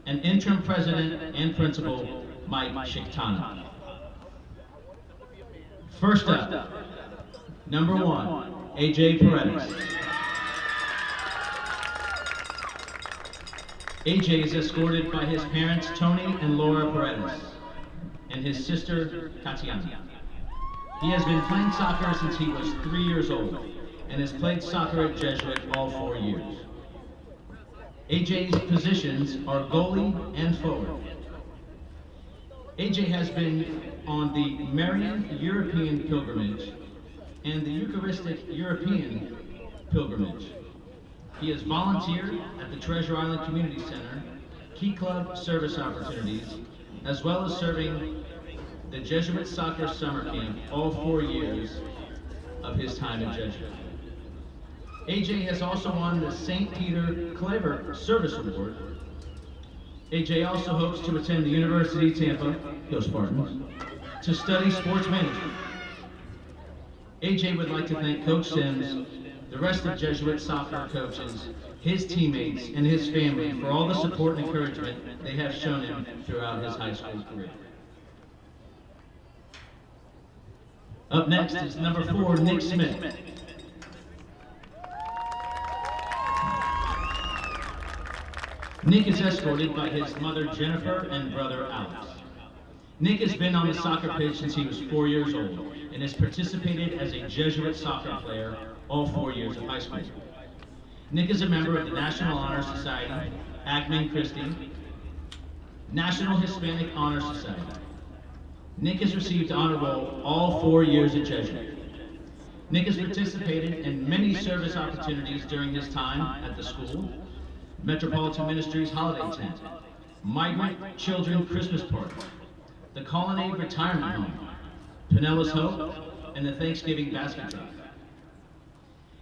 and interim president and principal, Mike Shiktana. First up, number 1, AJ Paredes. AJ is escorted by his parents, Tony and Laura Paredes, and his sister, Tatiana. He has been playing soccer since he was 3 years old, and has played soccer at Jesuit all 4 years. AJ's positions are goalie and forward. AJ has been on the Marian European Pilgrimage and the Eucharistic European Pilgrimage. He has volunteered at the Treasure Island Community Center, Key Club service opportunities, as well as serving the Jesuit Soccer Summer Camp all 4 years of his time at Jesuit. AJ has also won the St. Peter Clever Service Award. AJ also hopes to attend the University of Tampa, go Spartans, to study sports management. AJ would like to thank Coach Sims, the rest of Jesuit soccer coaches, his teammates, and his family for all the support and encouragement they have shown him throughout his high school career. Up next is number 4, Nick Smith. Nick is escorted by his mother Jennifer and brother Alex. Nick has been on the soccer pitch since he was 4 years old and has participated as a Jesuit soccer player all 4 years of high school. Nick is a member of the National Honor Society, Acme Christi, National Hispanic Honor Society. Nick has received honor roll all 4 years at Jesuit. Nick has participated in many service opportunities during his time at the school, Metropolitan Ministries Holiday Tent, Migrant Children Christmas Party, the Colonnade Retirement Home, Pinellas Hope, and the Thanksgiving Basket Drive.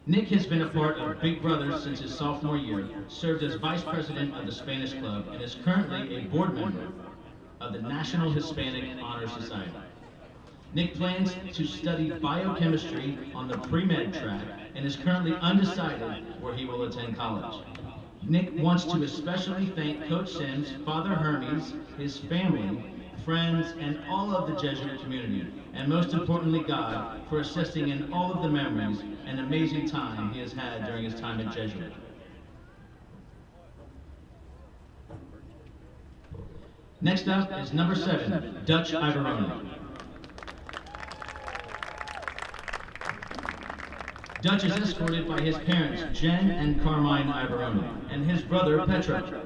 Nick has been a part of Big Brothers since his sophomore year, served as vice president of the Spanish Club, and is currently a board member of the National Hispanic Honor Society. Nick plans to study biochemistry on the pre-med track and is currently undecided where he will attend college. Nick wants to especially thank Coach Sims, Father Hermes, his family, friends, and all of the Jesuit community, and most importantly God, for assisting in all of the memories and amazing time he has had during his time at Jesuit. Next up is number 7, Dutch Ibarone. Dutch is escorted by his parents, Jen and Carmine Ibarone, and his brother, Petro.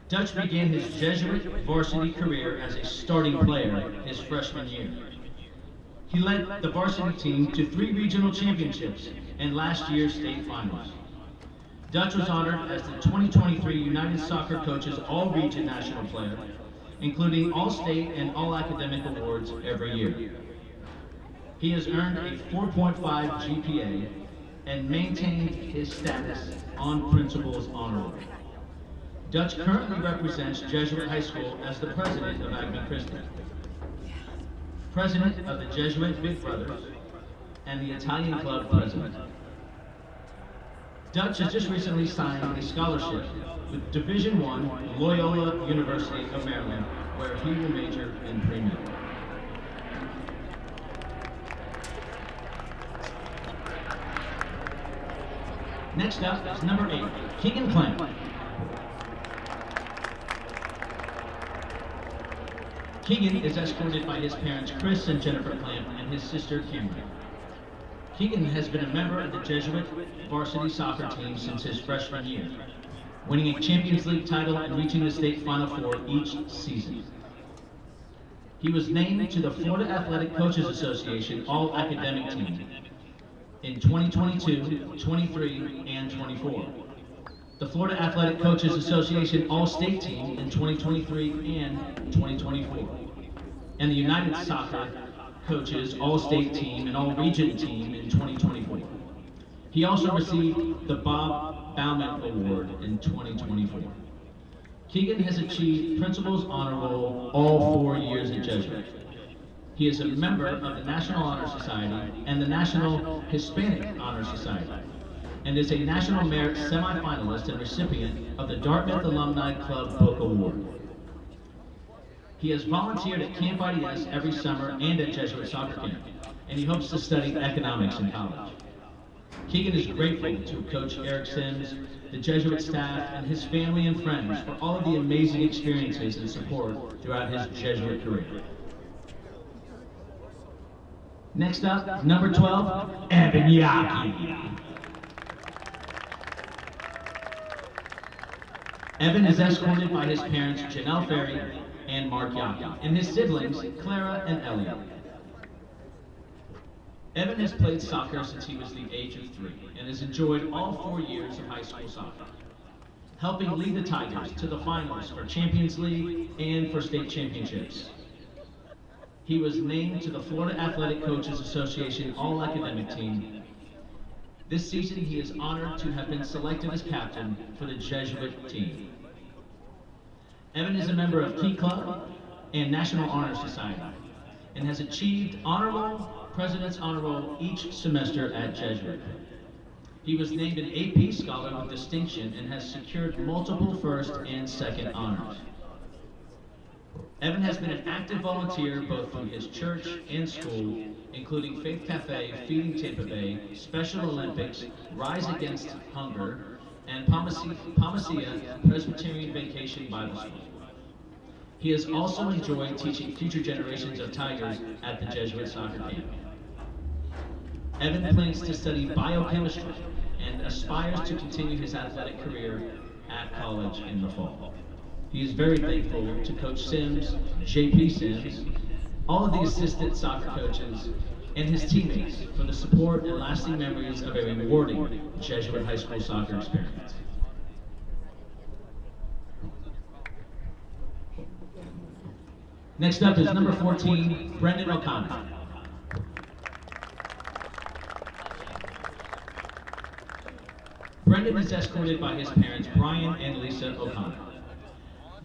Dutch began his Jesuit varsity career as a starting player his freshman year. He led the varsity team to 3 regional championships and last year's state finals. Dutch was honored as the 2023 United Soccer Coaches All-Region National Player, including All-State and All-Academic awards every year. He has earned a 4.5 GPA and maintained his status on Principal's Honor Roll. Dutch currently represents Jesuit High School as the president of Acme Christi, president of the Jesuit Big Brothers, and the Italian Club president. Dutch has just recently signed a scholarship with Division I Loyola University of Maryland, where he will major in pre-med. Next up is number 8, Keegan Clamp. Keegan is escorted by his parents Chris and Jennifer Clamp and his sister Cameron. Keegan has been a member of the Jesuit varsity soccer team since his freshman year, winning a Champions League title and reaching the state Final Four each season. He was named to the Florida Athletic Coaches Association All-Academic Team in 2022, 23, and 24. The Florida Athletic Coaches Association All-State Team in 2023 and 2024. And the United Soccer Coaches All-State Team and All-Region Team in 2024. He also received the Bob Bauman Award in 2024. Keegan has achieved Principal's Honor Roll all 4 years at Jesuit. He is a member of the National Honor Society and the National Hispanic Honor Society. and is a National Merit semifinalist and recipient of the Dartmouth Alumni Club Book Award. He has volunteered at Camp IDS every summer and at Jesuit Soccer Camp, and he hopes to study economics in college. Keegan is grateful to Coach Eric Sims, the Jesuit staff, and his family and friends for all of the amazing experiences and support throughout his Jesuit career. Next up, number 12, Evan Yaki. Evan is escorted by his parents, Janelle Ferry and Mark Yaki, and his siblings, Clara and Elliot. Evan has played soccer since he was the age of 3 and has enjoyed all 4 years of high school soccer, helping lead the Tigers to the finals for Champions League and for state championships. He was named to the Florida Athletic Coaches Association All-Academic Team. This season, he is honored to have been selected as captain for the Jesuit team. Evan is a member of Key Club and National Honor Society and has achieved honorable, President's Honor Roll each semester at Jesuit. He was named an AP Scholar with distinction and has secured multiple first and second honors. Evan has been an active volunteer both through his church and school, including Faith Cafe, Feeding Tampa Bay, Special Olympics, Rise Against Hunger, and Palmacia Presbyterian Vacation Bible School. He has also enjoyed teaching future generations of Tigers at the Jesuit Soccer Camp. Evan plans to study biochemistry and aspires to continue his athletic career at college in the fall. He is very thankful to Coach Sims, JP Sims, all of the assistant soccer coaches, and his teammates for the support and lasting memories of a rewarding Jesuit high school soccer experience. Next up is number 14, Brendan O'Connor. Brendan is escorted by his parents, Brian and Lisa O'Connor.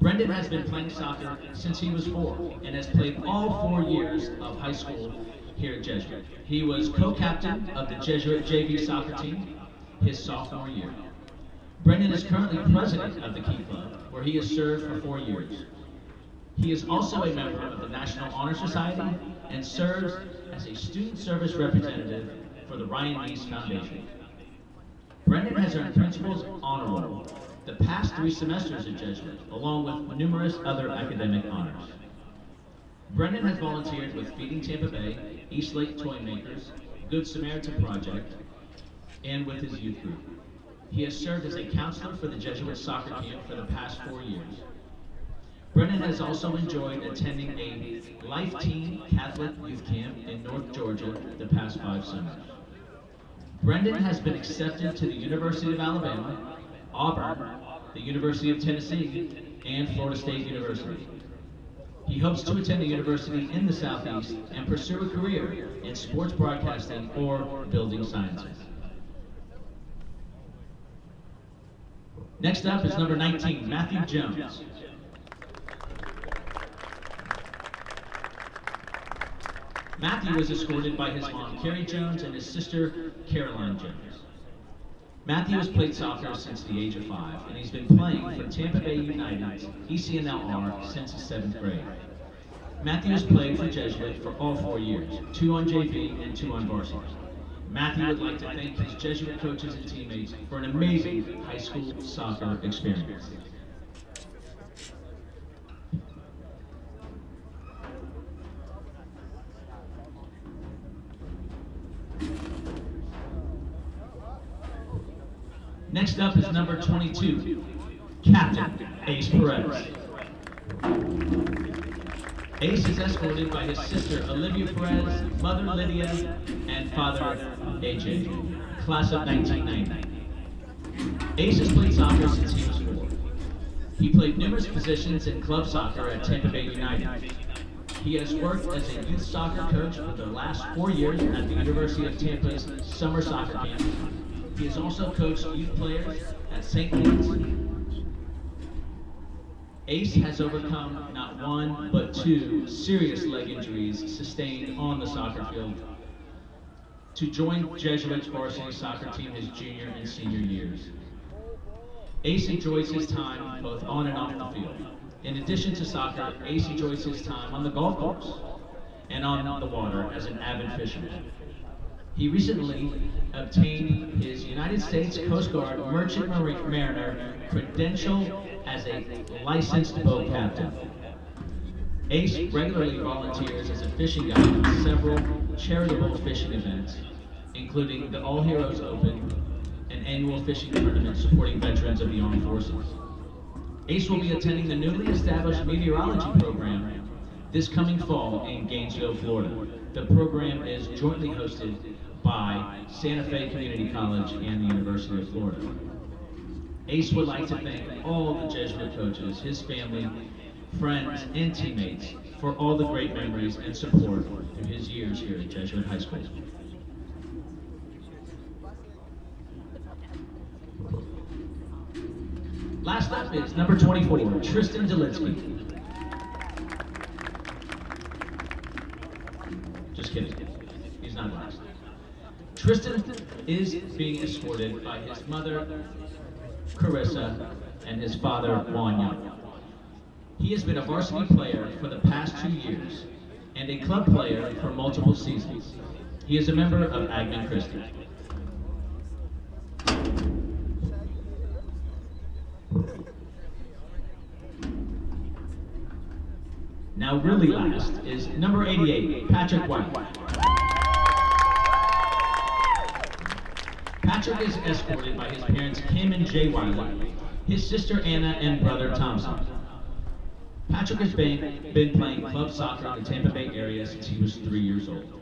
Brendan has been playing soccer since he was 4 and has played all 4 years of high school here at Jesuit. He was co-captain of the Jesuit JV soccer team his sophomore year. Brendan is currently president of the Key Club, where he has served for 4 years. He is also a member of the National Honor Society and serves as a student service representative for the Ryan Meese Foundation. Brendan has earned Principal's Honor Roll the past 3 semesters at Jesuit, along with numerous other academic honors. Brendan has volunteered with Feeding Tampa Bay, East Lake Toy Makers, Good Samaritan Project, and with his youth group. He has served as a counselor for the Jesuit soccer camp for the past 4 years. Brendan has also enjoyed attending a Life Team Catholic youth camp in North Georgia the past 5 summers. Brendan has been accepted to the University of Alabama, Auburn, the University of Tennessee, and Florida State University. He hopes to attend a university in the Southeast and pursue a career in sports broadcasting or building sciences. Next up is number 19, Matthew Jones. Matthew was escorted by his mom, Carrie Jones, and his sister, Caroline Jones. Matthew has played soccer since the age of 5, and he's been playing for Tampa Bay United's ECNLR since his 7th grade. Matthew has played for Jesuit for all 4 years, 2 on JV and 2 on varsity. Matthew would like to thank his Jesuit coaches and teammates for an amazing high school soccer experience. Next up is number 22, Captain Ace Perez. Ace is escorted by his sister Olivia Perez, mother Lydia, and father AJ, class of 1990. Ace has played soccer since he was 4. He played numerous positions in club soccer at Tampa Bay United. He has worked as a youth soccer coach for the last 4 years at the University of Tampa's summer soccer camp. He has also coached youth players at St. Louis. Ace has overcome not 1, but 2 serious leg injuries sustained on the soccer field. to join Jesuit's varsity soccer team his junior and senior years. Ace enjoys his time both on and off the field. In addition to soccer, Ace enjoys his time on the golf course and on the water as an avid fisherman. He recently obtained his United States Coast Guard Merchant Mariner credential as a licensed boat captain. Ace regularly volunteers as a fishing guide at several charitable fishing events, including the All Heroes Open, an annual fishing tournament supporting veterans of the armed forces. Ace will be attending the newly established meteorology program this coming fall in Gainesville, Florida. The program is jointly hosted by Santa Fe Community College and the University of Florida. Ace would like to thank all the Jesuit coaches, his family, friends, and teammates for all the great memories and support through his years here at Jesuit High School. Last up is number 24, Tristan Delinsky. Just kidding, he's not last. Tristan is being escorted by his mother, Carissa, and his father, Juan Young. He has been a varsity player for the past 2 years and a club player for multiple seasons. He is a member of Agman Christi. Now really last is number 88, Patrick White. Patrick is escorted by his parents Kim and Jay Wiley, his sister Anna, and brother Thompson. Patrick has been playing club soccer in the Tampa Bay area since he was 3 years old.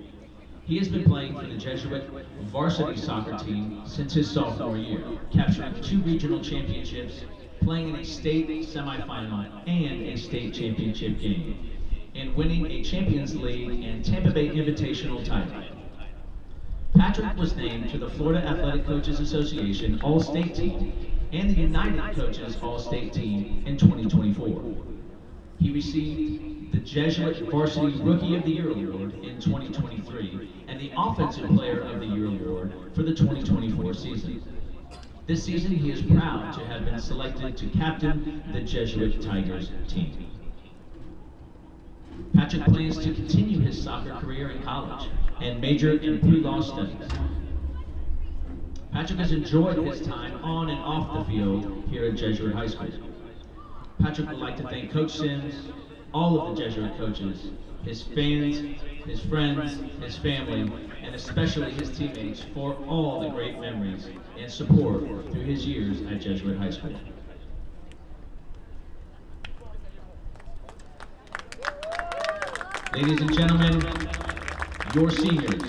He has been playing for the Jesuit varsity soccer team since his sophomore year, capturing 2 regional championships, playing in a state semifinal and a state championship game, and winning a Champions League and Tampa Bay Invitational title. Patrick was named to the Florida Athletic Coaches Association All-State Team and the United Coaches All-State Team in 2024. He received the Jesuit Varsity Rookie of the Year Award in 2023 and the Offensive Player of the Year Award for the 2024 season. This season, he is proud to have been selected to captain the Jesuit Tigers team. Patrick plans to continue his soccer career in college and major in pre-law studies. Patrick has enjoyed his time on and off the field here at Jesuit High School. Patrick would like to thank Coach Sims, all of the Jesuit coaches, his fans, his friends, his family, and especially his teammates for all the great memories and support through his years at Jesuit High School. Ladies and gentlemen, your seniors.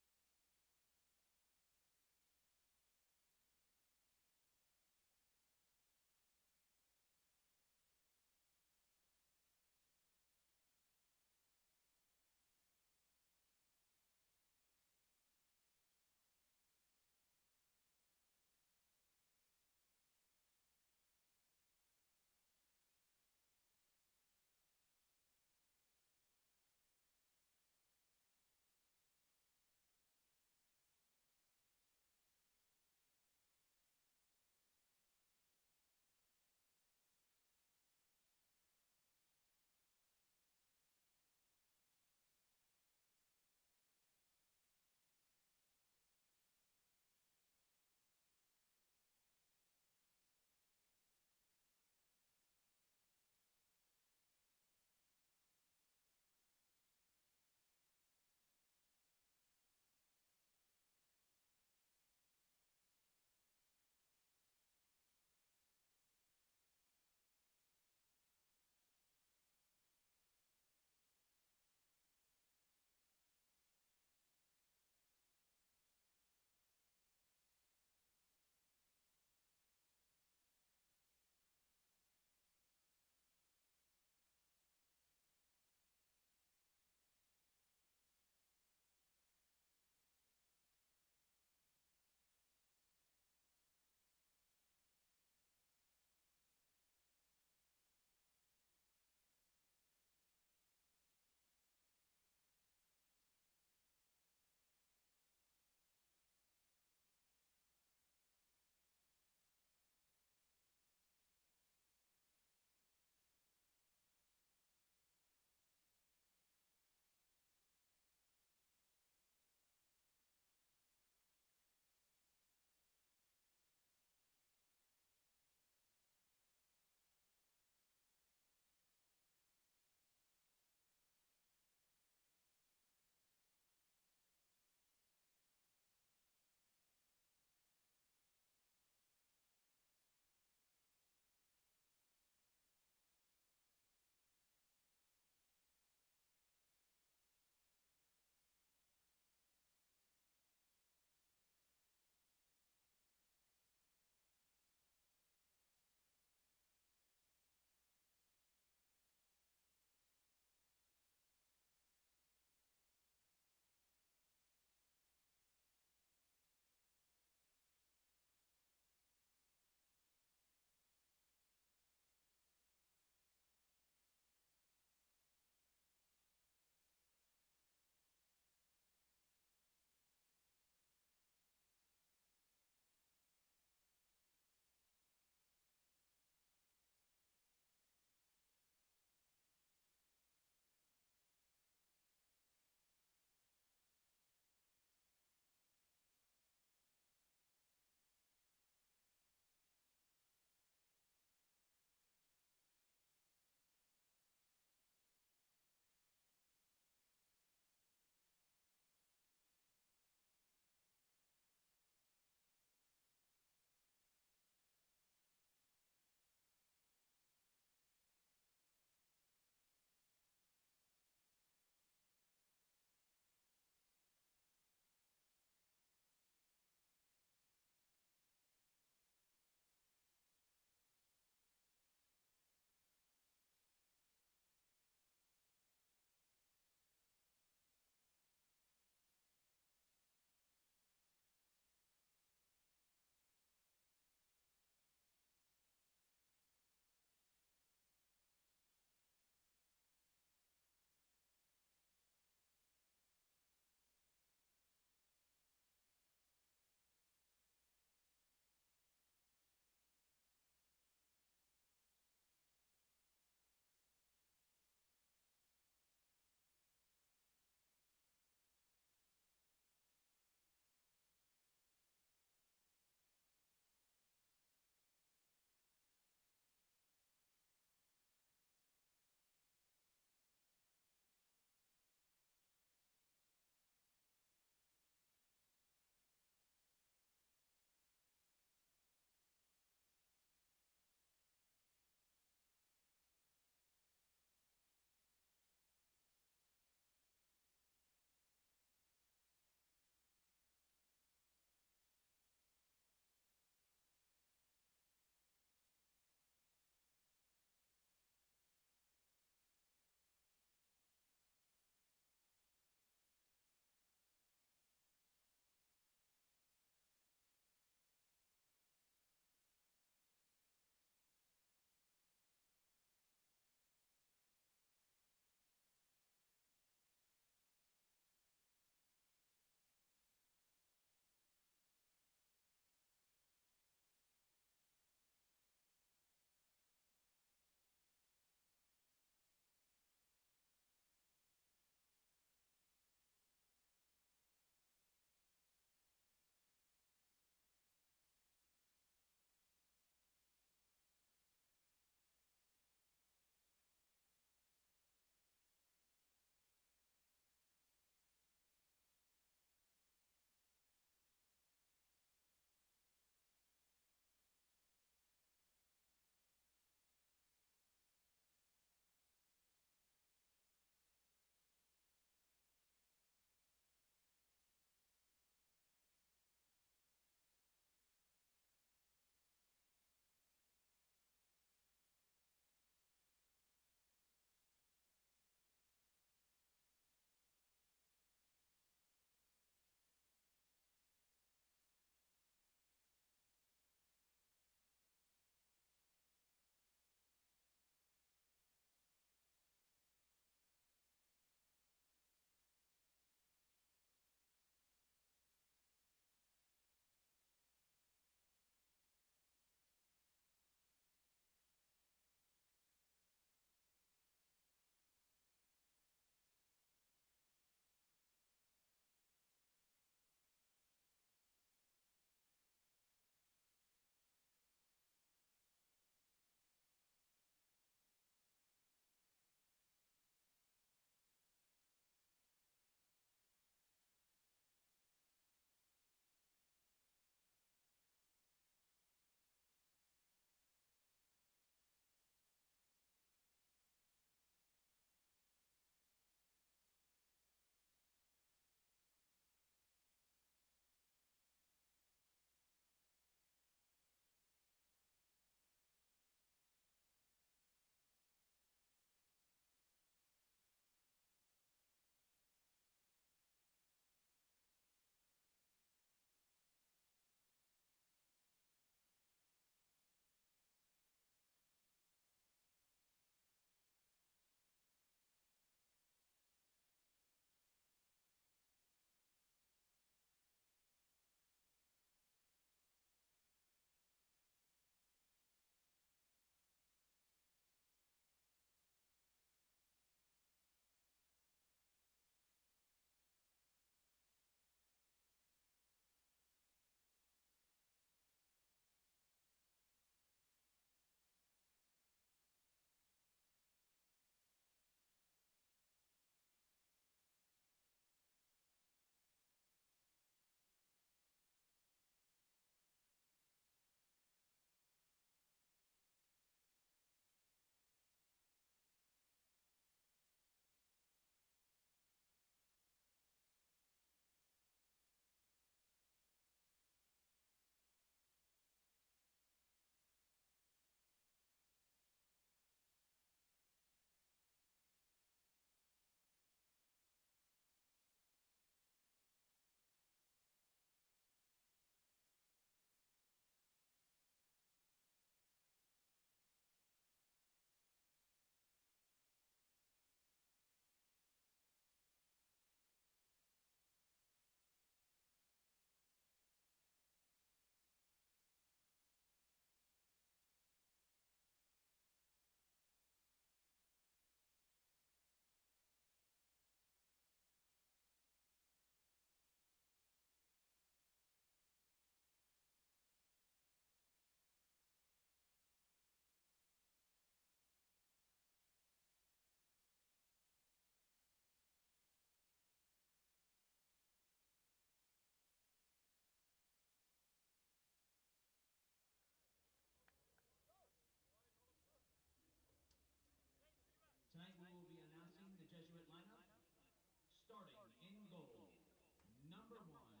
number 1,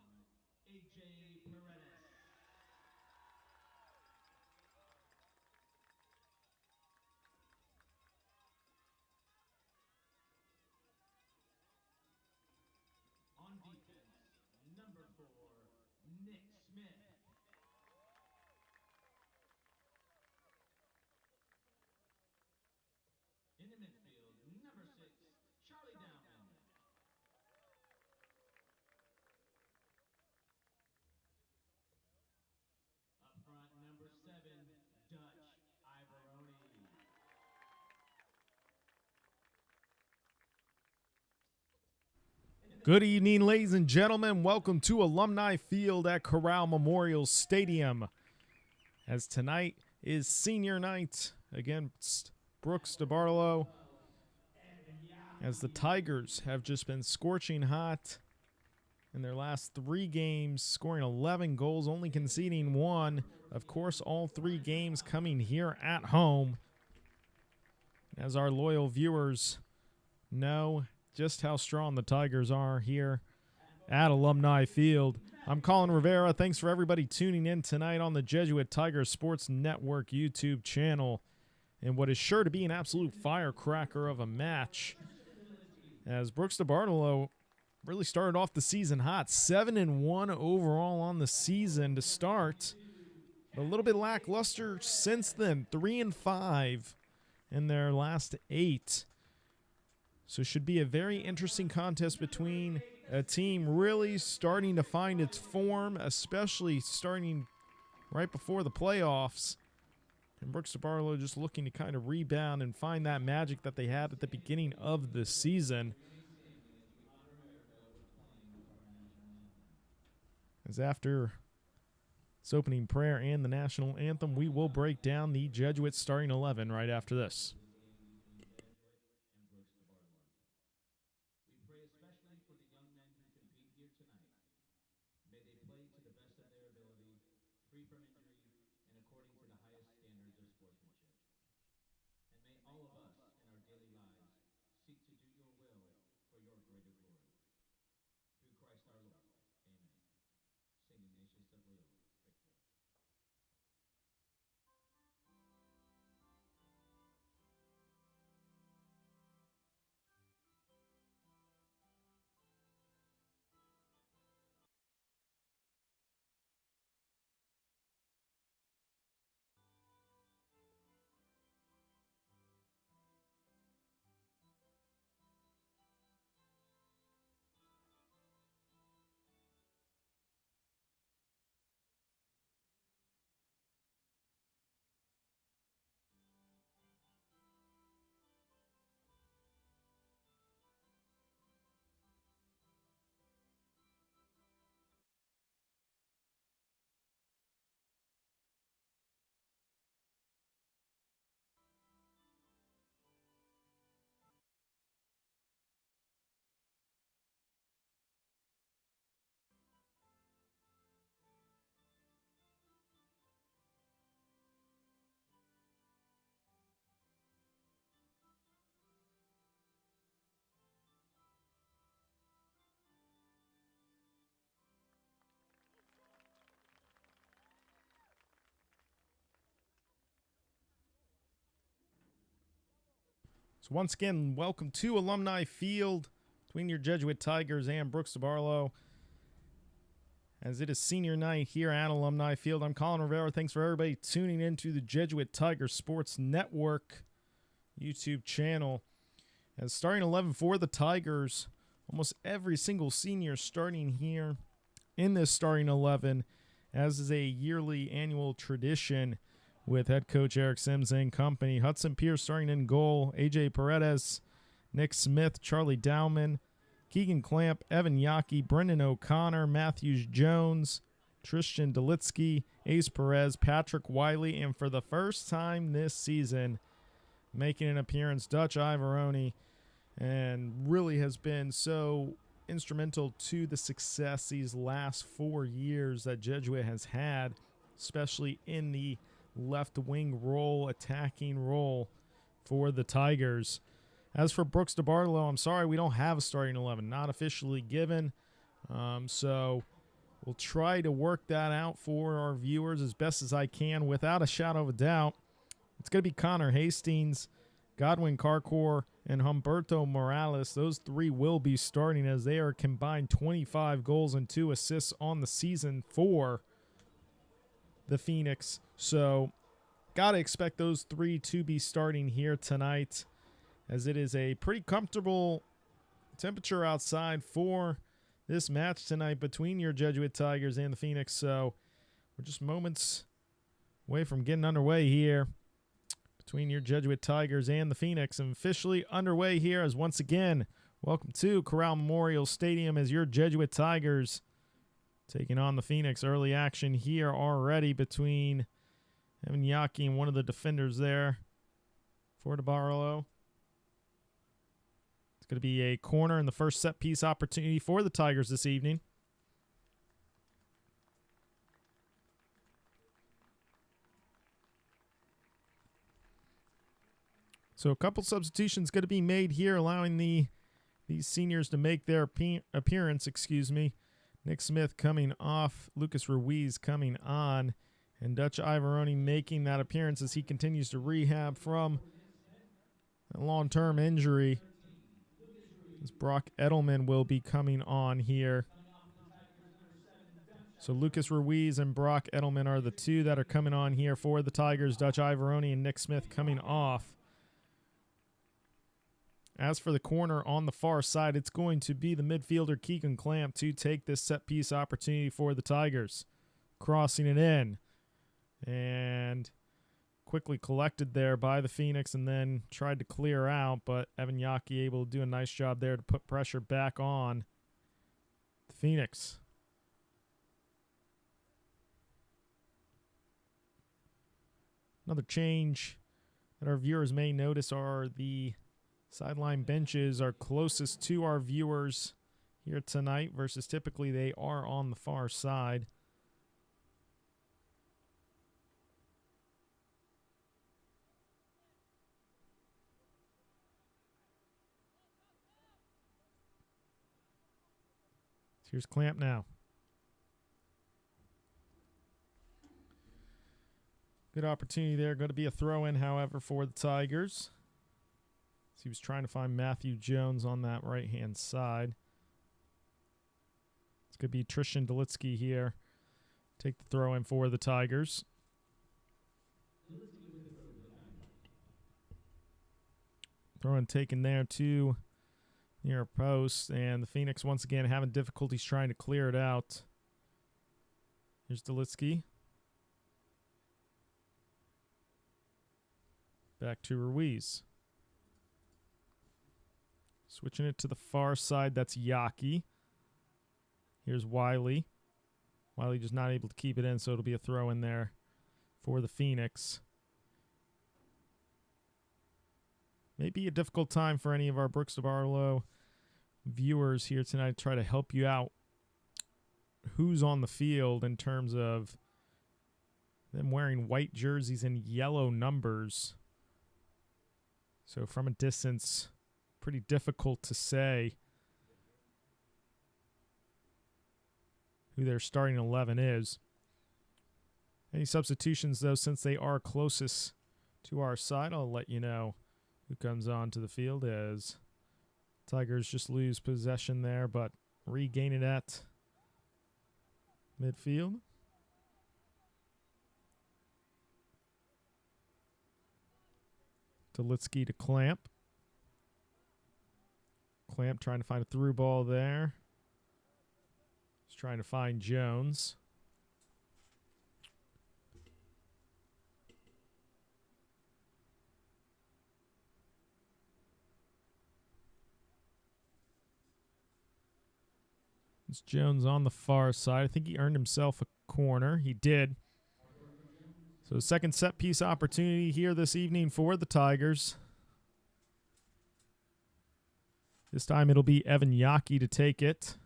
AJ Paredes. On defense, number 4, Nick Smith. In the midfield, number 6, Charlie Dowman. Up front, number 7, Dutch Ivoroni. Good evening, ladies and gentlemen. Welcome to Alumni Field at Corral Memorial Stadium. As tonight is senior night against Brooks DeBartolo. As the Tigers have just been scorching hot in their last 3 games, scoring 11 goals, only conceding 1. Of course, all 3 games coming here at home. As our loyal viewers know just how strong the Tigers are here at Alumni Field. I'm Colin Rivera. Thanks for everybody tuning in tonight on the Jesuit Tiger Sports Network YouTube channel. And what is sure to be an absolute firecracker of a match, as Brooks DeBartolo really started off the season hot. 7-1 overall on the season to start. A little bit lackluster since then. 3-5 in their last 8. So should be a very interesting contest between a team really starting to find its form, especially starting right before the playoffs. And Brooks DeBartolo just looking to kind of rebound and find that magic that they had at the beginning of the season. As after this opening prayer and the national anthem, we will break down the Jesuit starting 11 right after this. Free from injury, and according to the highest standards of sportsmanship. And may all of us in our daily lives seek to do your will for your greater glory. Through Christ our Lord. Amen. Singing Nations of Leon. Victory. So once again, welcome to Alumni Field between your Jesuit Tigers and Brooks DeBartolo. As it is senior night here at Alumni Field, I'm Colin Rivera. Thanks for everybody tuning in to the Jesuit Tiger Sports Network YouTube channel. As starting 11 for the Tigers, almost every single senior starting here in this starting 11, as is a yearly annual tradition with head coach Eric Sims and company. Hudson Pierce starting in goal, AJ Paredes, Nick Smith, Charlie Dowman, Keegan Clamp, Evan Yockey, Brendan O'Connor, Matthews Jones, Tristan Delitsky, Ace Perez, Patrick Wiley, and for the first time this season, making an appearance, Dutch Ivoroni, and really has been so instrumental to the success these last 4 years that Jesuit has had, especially in the left wing role, attacking role for the Tigers. As for Brooks DeBartolo, I'm sorry we don't have a starting 11, not officially given. So we'll try to work that out for our viewers as best as I can. Without a shadow of a doubt, it's going to be Connor Hastings, Godwin Carcor, and Humberto Morales. Those three will be starting as they are combined 25 goals and 2 assists on the season for the Phoenix. So got to expect those three to be starting here tonight, as it is a pretty comfortable temperature outside for this match tonight between your Jesuit Tigers and the Phoenix. So we're just moments away from getting underway here between your Jesuit Tigers and the Phoenix, and officially underway here as once again, welcome to Corral Memorial Stadium as your Jesuit Tigers taking on the Phoenix. Early action here already between Evan Yaki and one of the defenders there for DeBartolo. It's going to be a corner in the first set piece opportunity for the Tigers this evening. So a couple substitutions going to be made here, allowing these seniors to make their appearance. Nick Smith coming off, Lucas Ruiz coming on, and Dutch Ivoroni making that appearance as he continues to rehab from a long-term injury. As Brock Edelman will be coming on here. So Lucas Ruiz and Brock Edelman are the two that are coming on here for the Tigers. Dutch Ivoroni and Nick Smith coming off. As for the corner on the far side, it's going to be the midfielder Keegan Clamp to take this set-piece opportunity for the Tigers. Crossing it in. And quickly collected there by the Phoenix and then tried to clear out, but Evan Yaki able to do a nice job there to put pressure back on the Phoenix. Another change that our viewers may notice are the sideline benches are closest to our viewers here tonight versus typically they are on the far side. Here's Clamp now. Good opportunity there. Going to be a throw-in, however, for the Tigers. So he was trying to find Matthew Jones on that right-hand side. It's going to be Tristan Delitsky here. Take the throw-in for the Tigers. Throw-in taken there to near a post, and the Phoenix once again having difficulties trying to clear it out. Here's Delitsky. Back to Ruiz. Switching it to the far side, that's Yaki. Here's Wiley. Wiley just not able to keep it in, so it'll be a throw in there for the Phoenix. Maybe a difficult time for any of our Brooks DeBartolo viewers here tonight to try to help you out who's on the field in terms of them wearing white jerseys and yellow numbers. So from a distance, pretty difficult to say who their starting 11 is. Any substitutions, though, since they are closest to our side, I'll let you know who comes onto the field as Tigers just lose possession there, but regain it at midfield. Delitsky to Clamp. Clamp trying to find a through ball there. He's trying to find Jones. It's Jones on the far side. I think he earned himself a corner. He did. So second set piece opportunity here this evening for the Tigers. This time it'll be Evan Yaki to take it.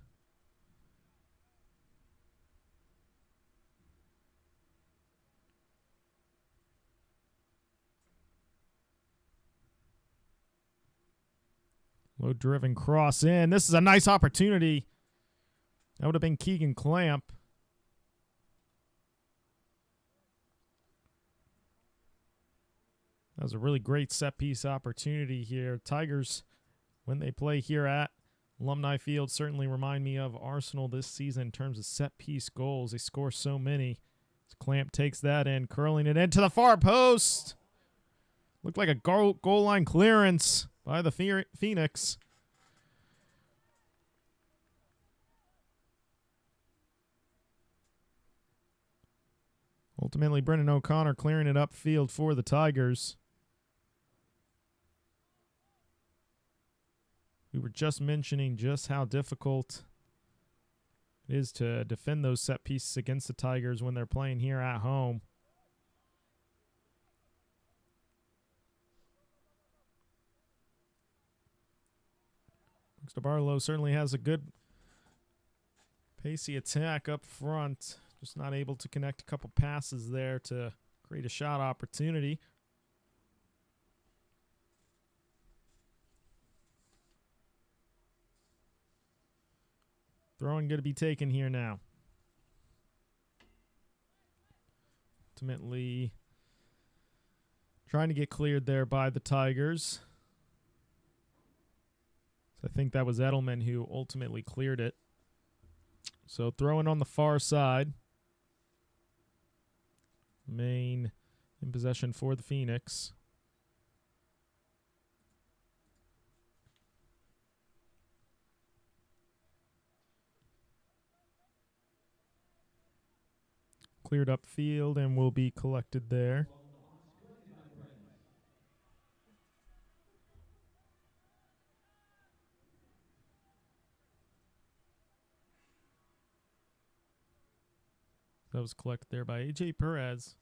Low driven cross in. This is a nice opportunity That would have been Keegan Clamp. That was a really great set-piece opportunity here. Tigers, when they play here at Alumni Field, certainly remind me of Arsenal this season in terms of set-piece goals. They score so many. Clamp takes that in, curling it into the far post. Looked like a goal line clearance by the Phoenix. Ultimately, Brendan O'Connor clearing it upfield for the Tigers. We were just mentioning just how difficult it is to defend those set pieces against the Tigers when they're playing here at home. DeBartolo certainly has a good pacey attack up front. Just not able to connect a couple passes there to create a shot opportunity. Throwing going to be taken here now. Ultimately trying to get cleared there by the Tigers. So I think that was Edelman who ultimately cleared it. So throwing on the far side. Main in possession for the Phoenix. Cleared up field and will be collected there. That was collected there by A.J. Perez.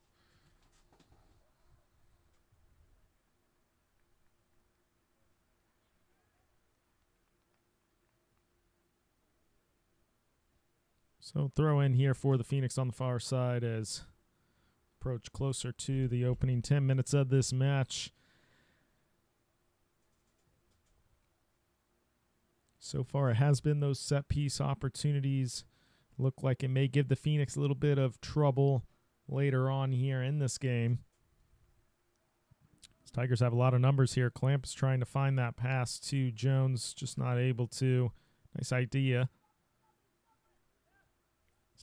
So throw in here for the Phoenix on the far side as approach closer to the opening 10 minutes of this match. So far it has been those set piece opportunities. Look like it may give the Phoenix a little bit of trouble later on here in this game. The Tigers have a lot of numbers here. Clamp is trying to find that pass to Jones, just not able to. Nice idea.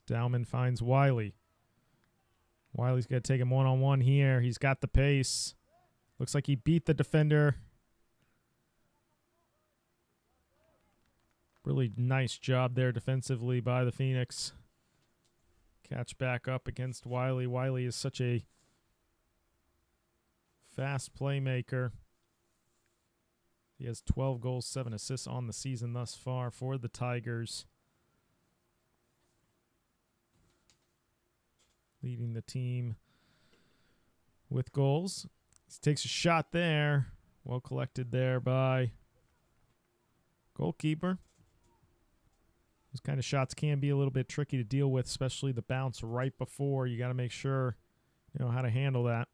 Dowman finds Wiley. Wiley's going to take him one-on-one here. He's got the pace. Looks like he beat the defender. Really nice job there defensively by the Phoenix. Catch back up against Wiley. Wiley is such a fast playmaker. He has 12 goals, 7 assists on the season thus far for the Tigers. Leading the team with goals. He takes a shot there. Well collected there by goalkeeper. Those kind of shots can be a little bit tricky to deal with, especially the bounce right before. You got to make sure you know how to handle that.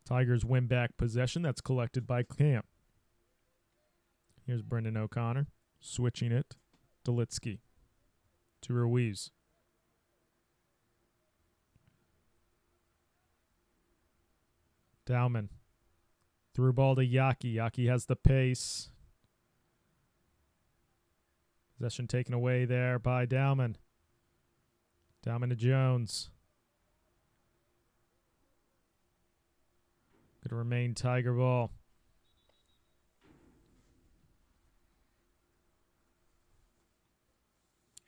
Tigers win back possession. That's collected by Camp. Here's Brendan O'Connor switching it. Delitsky to Ruiz. Dowman. Through ball to Yaki. Yaki has the pace. Possession taken away there by Dowman. Dowman to Jones. Going to remain Tiger ball.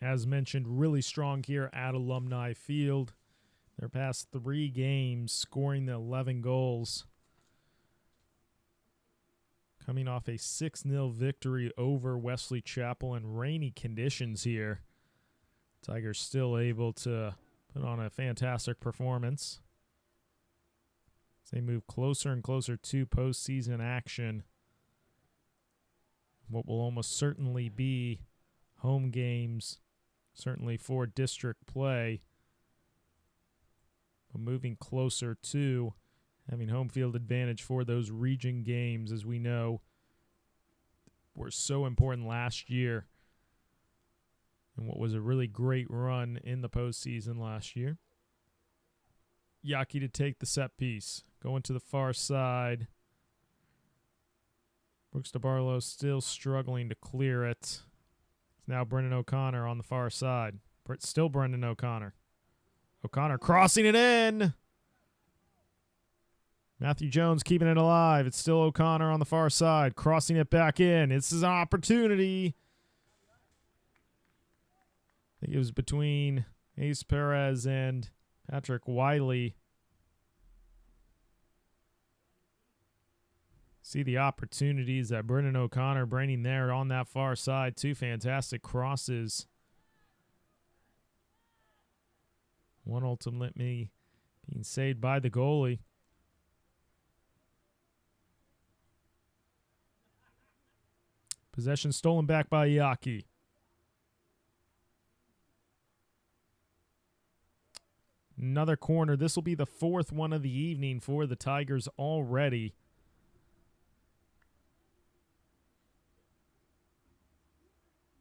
As mentioned, really strong here at Alumni Field. Their past 3 games scoring the 11 goals. Coming off a 6-0 victory over Wesley Chapel in rainy conditions here. Tigers still able to put on a fantastic performance. They move closer and closer to postseason action. What will almost certainly be home games, certainly for district play but moving closer to having home field advantage for those region games, as we know, were so important last year and what was a really great run in the postseason last year. Yaki to take the set piece. Going to the far side. Brooks DeBartolo still struggling to clear it. It's now Brendan O'Connor on the far side. Still Brendan O'Connor. O'Connor crossing it in. Matthew Jones keeping it alive. It's still O'Connor on the far side. Crossing it back in. This is an opportunity. I think it was between Ace Perez and Patrick Wiley. See the opportunities that Brendan O'Connor bringing there on that far side. Two fantastic crosses. One ultimately being saved by the goalie. Possession stolen back by Yaki. Another corner. This will be the fourth one of the evening for the Tigers already.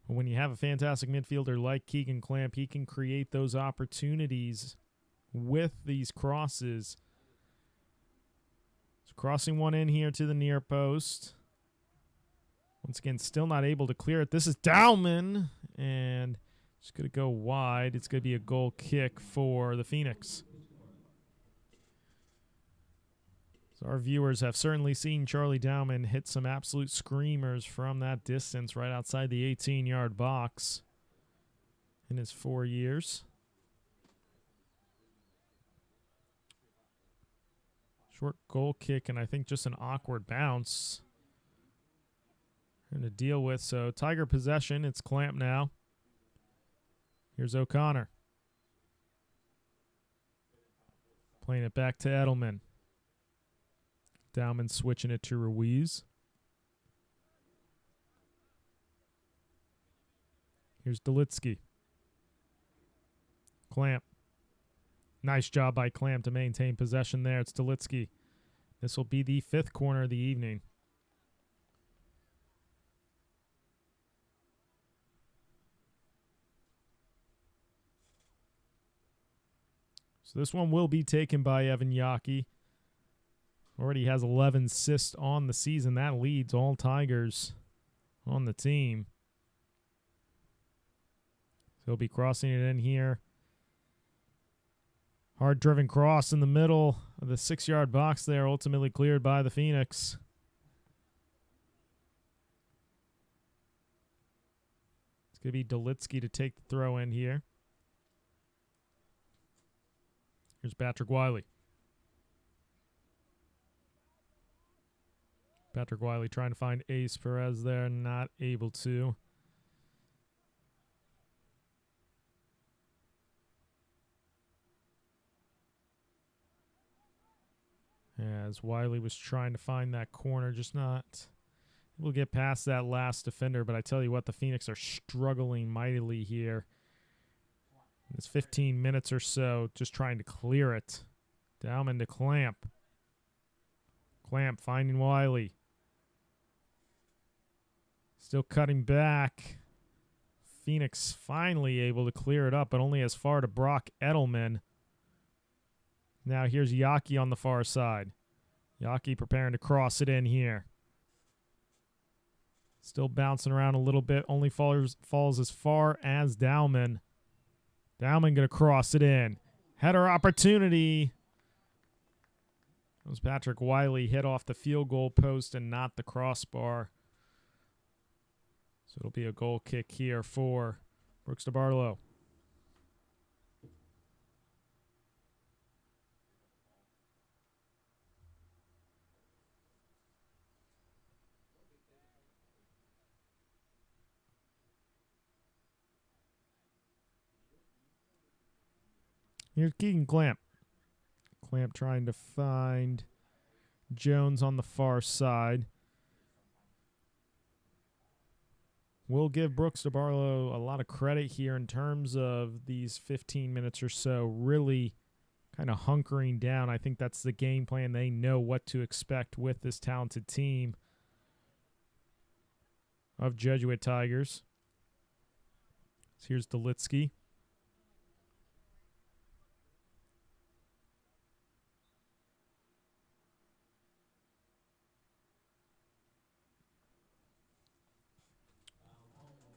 But when you have a fantastic midfielder like Keegan Clamp, he can create those opportunities with these crosses. So crossing one in here to the near post. Once again, still not able to clear it. This is Dowman, and it's going to go wide. It's going to be a goal kick for the Phoenix. So our viewers have certainly seen Charlie Dowman hit some absolute screamers from that distance right outside the 18-yard box in his 4 years. Short goal kick, and I think just an awkward bounce. To deal with. So Tiger possession. It's Clamp now. Here's O'Connor. Playing it back to Edelman. Dowman switching it to Ruiz. Here's Delitsky. Clamp. Nice job by Clamp to maintain possession there. It's Delitsky. This will be the fifth corner of the evening. So this one will be taken by Evan Yaki. Already has 11 assists on the season. That leads all Tigers on the team. So he'll be crossing it in here. Hard-driven cross in the middle of the 6-yard box there, ultimately cleared by the Phoenix. It's going to be Delitsky to take the throw in here. Here's Patrick Wiley. Patrick Wiley trying to find Ace Perez there, not able to. As Wiley was trying to find that corner, just not able to get past that last defender. But I tell you what, the Phoenix are struggling mightily here. It's 15 minutes or so just trying to clear it. Dowman to Clamp. Clamp finding Wiley. Still cutting back. Phoenix finally able to clear it up, but only as far to Brock Edelman. Now here's Yaki on the far side. Yaki preparing to cross it in here. Still bouncing around a little bit. Only falls as far as Dowman. Dowman going to cross it in. Header opportunity. It was Patrick Wiley hit off the field goal post and not the crossbar. So it'll be a goal kick here for Brooks DeBartolo. Here's Keegan Clamp. Clamp trying to find Jones on the far side. We'll give Brooks DeBartolo a lot of credit here in terms of these 15 minutes or so, really kind of hunkering down. I think that's the game plan. They know what to expect with this talented team of Jesuit Tigers. So here's Delitsky.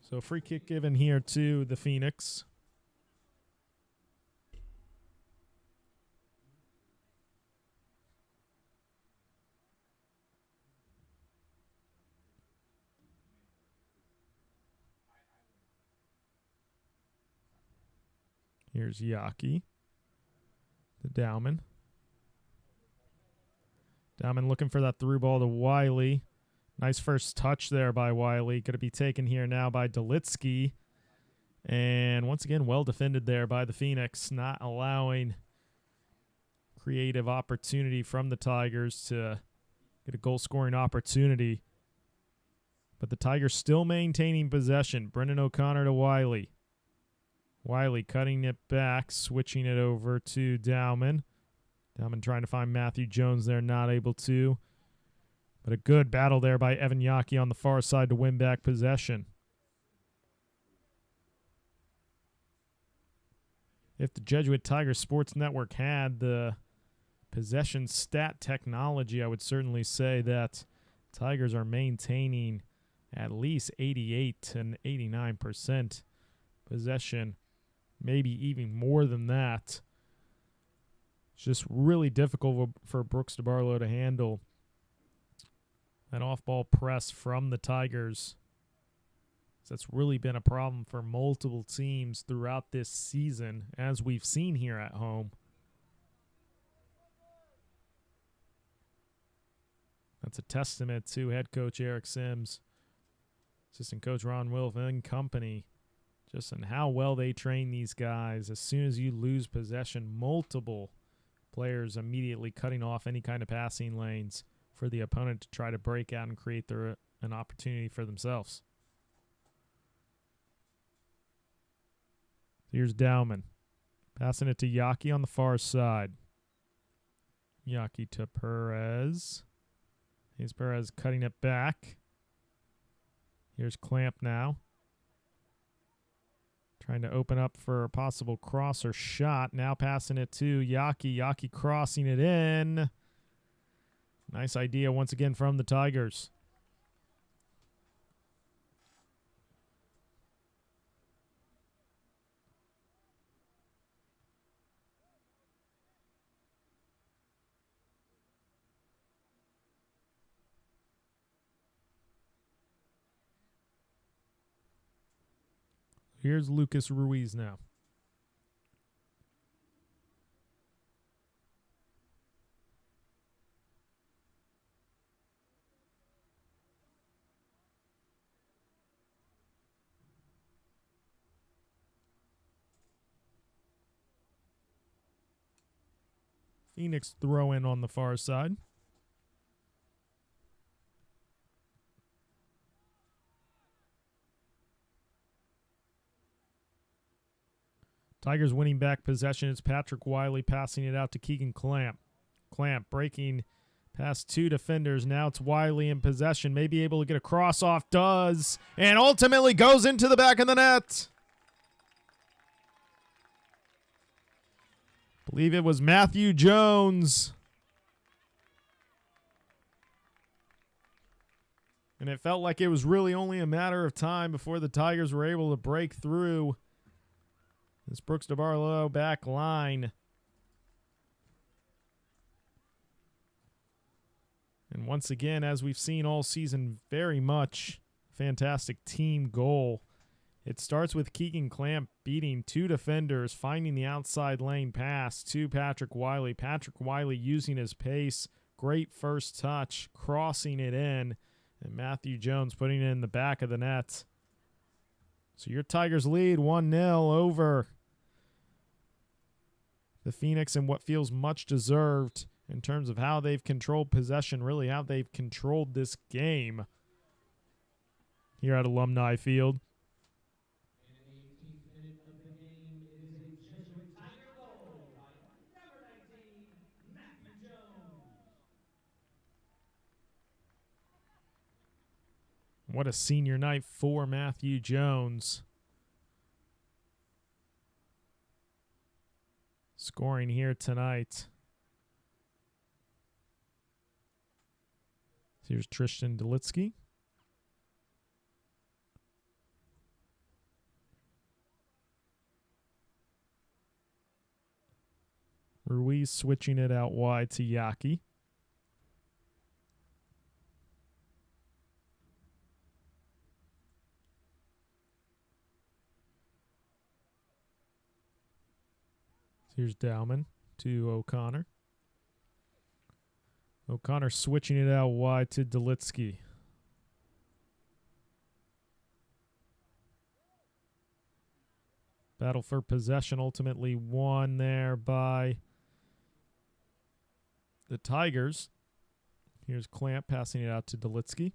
So free kick given here to the Phoenix. Here's Yaki. The Dowman. Dowman looking for that through ball to Wiley. Nice first touch there by Wiley. Going to be taken here now by Delitsky. And once again, well defended there by the Phoenix, not allowing creative opportunity from the Tigers to get a goal-scoring opportunity. But the Tigers still maintaining possession. Brendan O'Connor to Wiley. Wiley cutting it back, switching it over to Dowman. Dowman trying to find Matthew Jones there, not able to. But a good battle there by Evan Yaki on the far side to win back possession. If the Jesuit Tigers Sports Network had the possession stat technology, I would certainly say that Tigers are maintaining at least 88 and 89% possession, maybe even more than that. It's just really difficult for Brooks DeBartolo to handle an off-ball press from the Tigers. That's really been a problem for multiple teams throughout this season, as we've seen here at home. That's a testament to head coach Eric Sims, assistant coach Ron Wilf and company, just in how well they train these guys. As soon as you lose possession, multiple players immediately cutting off any kind of passing lanes for the opponent to try to break out and create an opportunity for themselves. Here's Dowman. Passing it to Yaki on the far side. Yaki to Perez. Here's Perez cutting it back. Here's Clamp now. Trying to open up for a possible cross or shot. Now passing it to Yaki. Yaki crossing it in. Nice idea once again from the Tigers. Here's Lucas Ruiz now. Phoenix throw in on the far side. Tigers winning back possession. It's Patrick Wiley passing it out to Keegan Clamp. Clamp breaking past two defenders. Now it's Wiley in possession. Maybe able to get a cross off. Does. And ultimately goes into the back of the net. Believe it was Matthew Jones. And it felt like it was really only a matter of time before the Tigers were able to break through this Brooks DeBartolo back line. And once again, as we've seen all season, very much fantastic team goal. It starts with Keegan Clamp beating two defenders, finding the outside lane pass to Patrick Wiley. Patrick Wiley using his pace, great first touch, crossing it in, and Matthew Jones putting it in the back of the net. So your Tigers lead 1-0 over the Phoenix in what feels much deserved in terms of how they've controlled possession, really how they've controlled this game here at Alumni Field. What a senior night for Matthew Jones. Scoring here tonight. Here's Tristan Delitsky. Ruiz switching it out wide to Yaki. Here's Dowman to O'Connor. O'Connor switching it out wide to Delitsky. Battle for possession ultimately won there by the Tigers. Here's Clamp passing it out to Delitsky.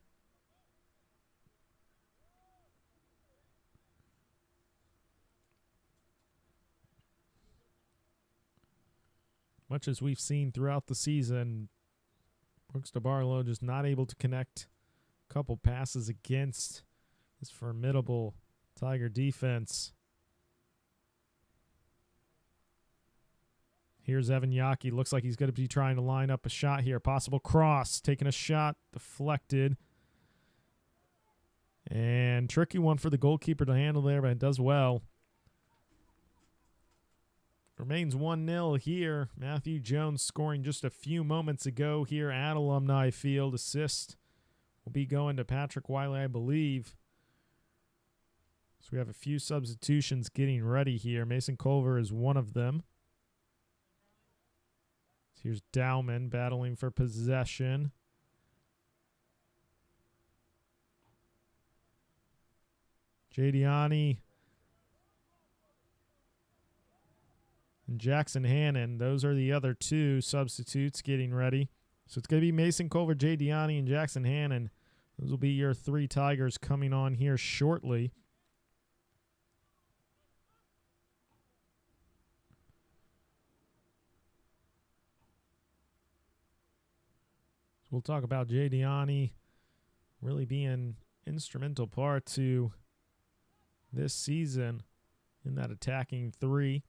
Much as we've seen throughout the season, Brooks DeBartolo just not able to connect a couple passes against this formidable Tiger defense. Here's Evan Yaki. Looks like he's going to be trying to line up a shot here. Possible cross. Taking a shot. Deflected. And tricky one for the goalkeeper to handle there, but it does well. Remains 1-0 here. Matthew Jones scoring just a few moments ago here at Alumni Field. Assist will be going to Patrick Wiley, I believe. So we have a few substitutions getting ready here. Mason Culver is one of them. Here's Dowman battling for possession. Jadiani and Jackson Hannon. Those are the other two substitutes getting ready. So it's going to be Mason Culver, Jadiani, and Jackson Hannon. Those will be your three Tigers coming on here shortly. We'll talk about Jadiani really being instrumental part to this season in that attacking three.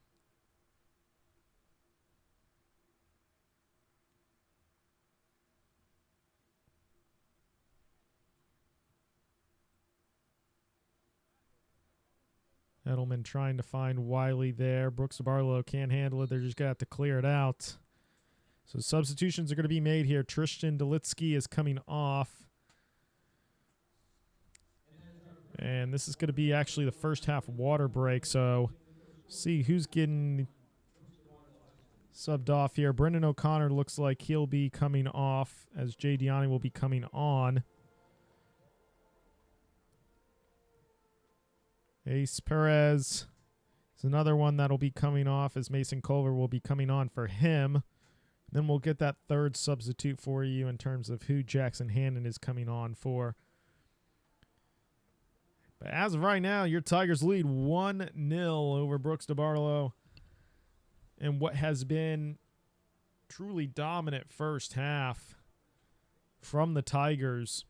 Edelman trying to find Wiley there. Brooks DeBartolo can't handle it. They're just going to have to clear it out. So substitutions are going to be made here. Tristan Delitsky is coming off. And this is going to be actually the first half water break. So see who's getting subbed off here. Brendan O'Connor looks like he'll be coming off as Jadiani will be coming on. Ace Perez is another one that'll be coming off as Mason Culver will be coming on for him. Then we'll get that third substitute for you in terms of who Jackson Hannon is coming on for. But as of right now, your Tigers lead 1-0 over Brooks DeBartolo in what has been truly dominant first half from the Tigers.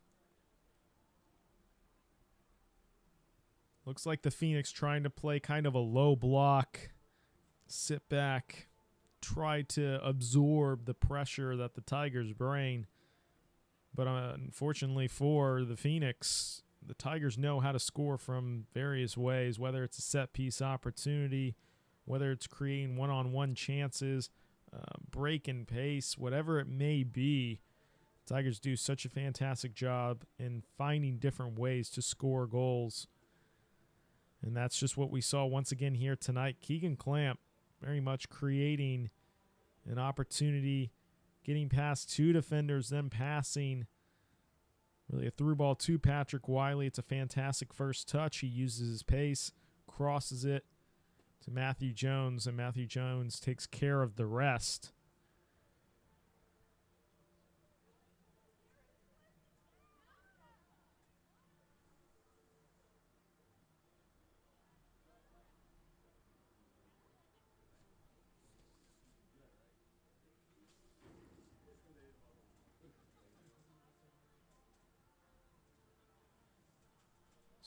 Looks like the Phoenix trying to play kind of a low block, sit back, try to absorb the pressure that the Tigers bring. But unfortunately for the Phoenix, the Tigers know how to score from various ways, whether it's a set-piece opportunity, whether it's creating one-on-one chances, break and pace, whatever it may be. Tigers do such a fantastic job in finding different ways to score goals. And that's just what we saw once again here tonight. Keegan Clamp very much creating an opportunity, getting past two defenders, then passing really a through ball to Patrick Wiley. It's a fantastic first touch. He uses his pace, crosses it to Matthew Jones, and Matthew Jones takes care of the rest.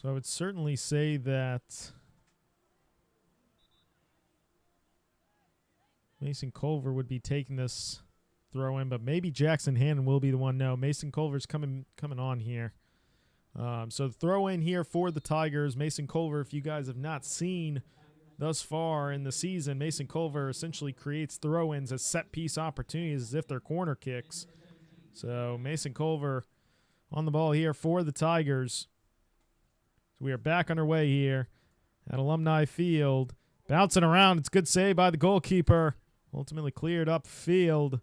So I would certainly say that Mason Culver would be taking this throw in, but maybe Jackson Hannon will be the one. No, Mason Culver's coming on here. So the throw in here for the Tigers. Mason Culver, if you guys have not seen thus far in the season, Mason Culver essentially creates throw-ins as set-piece opportunities as if they're corner kicks. So Mason Culver on the ball here for the Tigers. So we are back underway here at Alumni Field. Bouncing around. It's a good save by the goalkeeper. Ultimately cleared up field.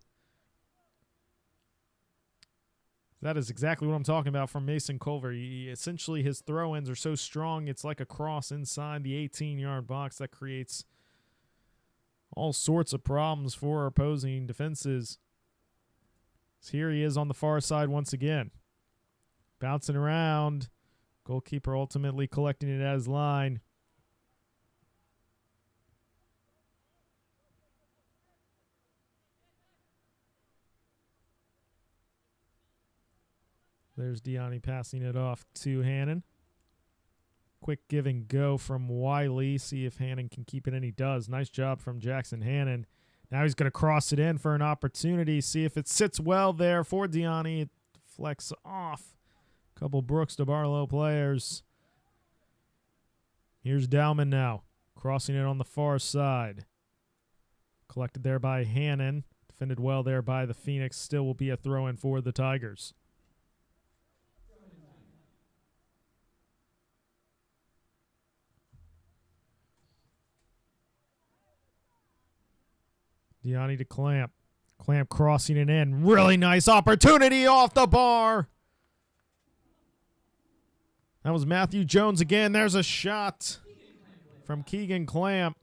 That is exactly what I'm talking about from Mason Culver. Essentially, his throw-ins are so strong, it's like a cross inside the 18-yard box that creates all sorts of problems for our opposing defenses. So here he is on the far side once again. Bouncing around. Goalkeeper ultimately collecting it at his line. There's Deani passing it off to Hannon. Quick give and go from Wiley. See if Hannon can keep it, and he does. Nice job from Jackson Hannon. Now he's going to cross it in for an opportunity. See if it sits well there for Deani. It deflects off a couple Brooks DeBartolo players. Here's Dowman now. Crossing it on the far side. Collected there by Hannon. Defended well there by the Phoenix. Still will be a throw-in for the Tigers. Deani to Clamp. Clamp crossing it in. Really nice opportunity off the bar. That was Matthew Jones again. There's a shot from Keegan Clamp.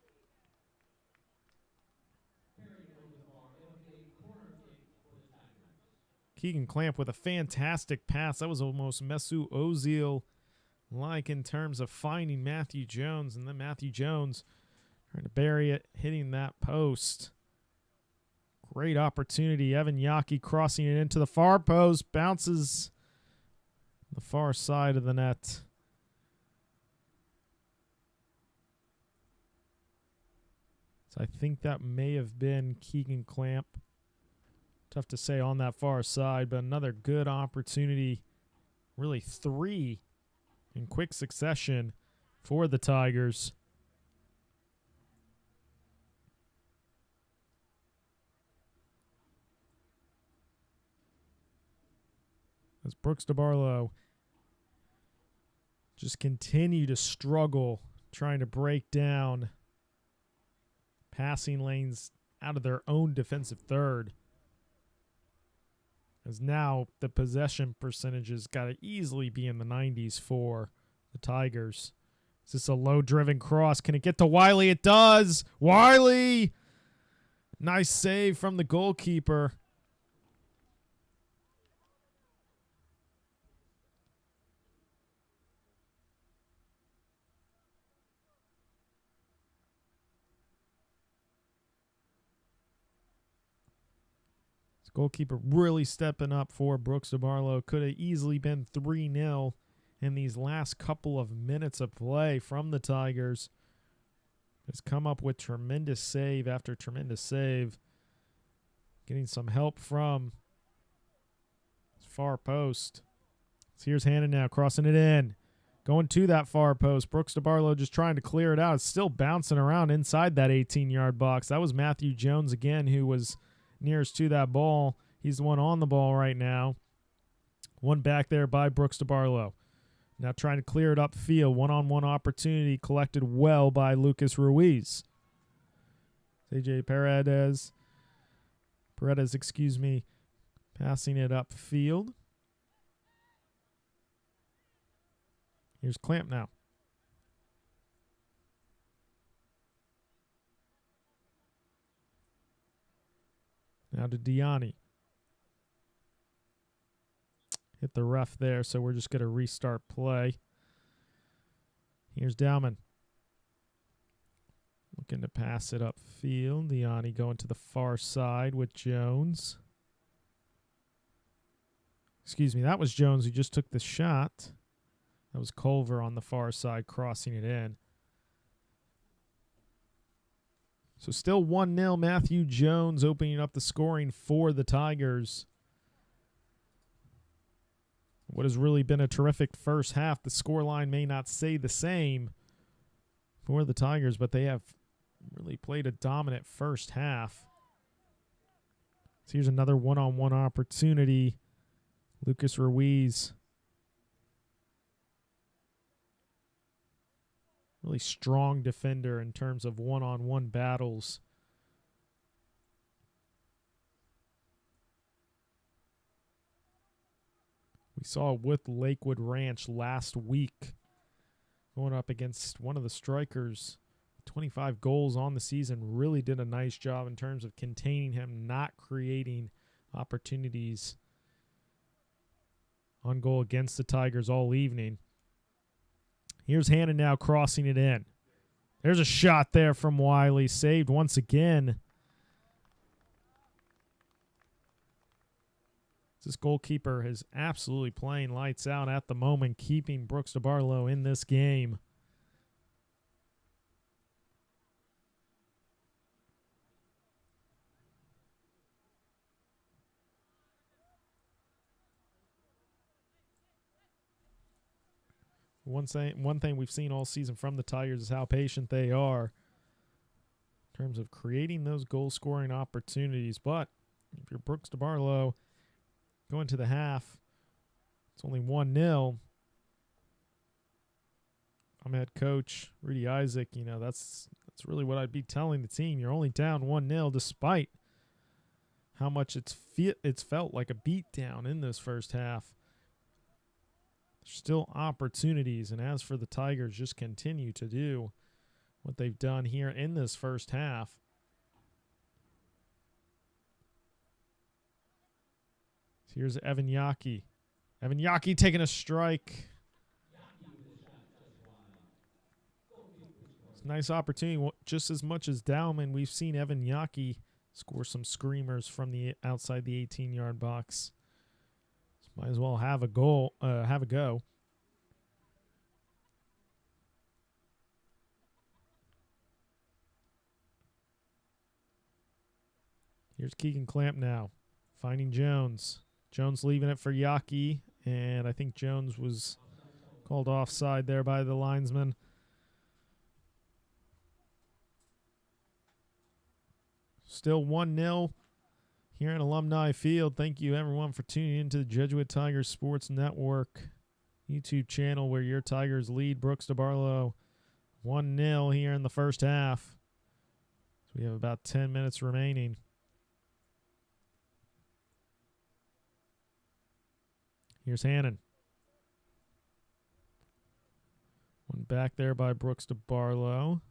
Keegan Clamp with a fantastic pass. That was almost Mesut Ozil-like in terms of finding Matthew Jones. And then Matthew Jones trying to bury it, hitting that post. Great opportunity. Evan Yaki crossing it into the far post. Bounces the far side of the net. So I think that may have been Keegan Clamp. Tough to say on that far side, but another good opportunity. Really three in quick succession for the Tigers. As Brooks DeBartolo just continue to struggle trying to break down passing lanes out of their own defensive third. As now the possession percentages got to easily be in the 90s for the Tigers. Is this a low-driven cross? Can it get to Wiley? It does! Wiley! Nice save from the goalkeeper. Goalkeeper really stepping up for Brooks DeBartolo. Could have easily been 3-0 in these last couple of minutes of play from the Tigers. Has come up with tremendous save after tremendous save. Getting some help from his far post. So here's Hannon now crossing it in. Going to that far post. Brooks DeBartolo just trying to clear it out. It's still bouncing around inside that 18-yard box. That was Matthew Jones again who was nearest to that ball. He's the one on the ball right now. One back there by Brooks DeBartolo. Now trying to clear it upfield. One-on-one opportunity collected well by Lucas Ruiz. AJ Paredes, passing it upfield. Here's Clamp now. Now to Deani. Hit the ref there, so we're just going to restart play. Here's Dowman. Looking to pass it upfield. Deani going to the far side with Jones. Excuse me, that was Jones who just took the shot. That was Culver on the far side crossing it in. So still 1-0. Matthew Jones opening up the scoring for the Tigers. What has really been a terrific first half. The scoreline may not say the same for the Tigers, but they have really played a dominant first half. So here's another one-on-one opportunity. Lucas Ruiz. Really strong defender in terms of one-on-one battles. We saw it with Lakewood Ranch last week, going up against one of the strikers. 25 goals on the season, really did a nice job in terms of containing him, not creating opportunities on goal against the Tigers all evening. Here's Hannon now crossing it in. There's a shot there from Wiley, saved once again. This goalkeeper is absolutely playing lights out at the moment, keeping Brooks DeBartolo in this game. One thing we've seen all season from the Tigers is how patient they are in terms of creating those goal-scoring opportunities. But if you're Brooks DeBartolo going to the half, it's only 1-0. I'm head coach Rudy Isaac. You know, that's really what I'd be telling the team. You're only down 1-0 despite how much it's felt like a beatdown in this first half. Still opportunities, and as for the Tigers, just continue to do what they've done here in this first half. So here's Evan Yaki. Evan Yaki taking a strike. It's a nice opportunity. Just as much as Dowman, we've seen Evan Yaki score some screamers from the outside the 18-yard box. Might as well have a goal, have a go. Here's Keegan Clamp now, finding Jones. Jones leaving it for Yaki, and I think Jones was called offside there by the linesman. Still 1-0. Here at Alumni Field. Thank you, everyone, for tuning into the Jesuit Tigers Sports Network YouTube channel where your Tigers lead Brooks DeBartolo 1-0 here in the first half. So we have about 10 minutes remaining. Here's Hannon. One back there by Brooks DeBartolo.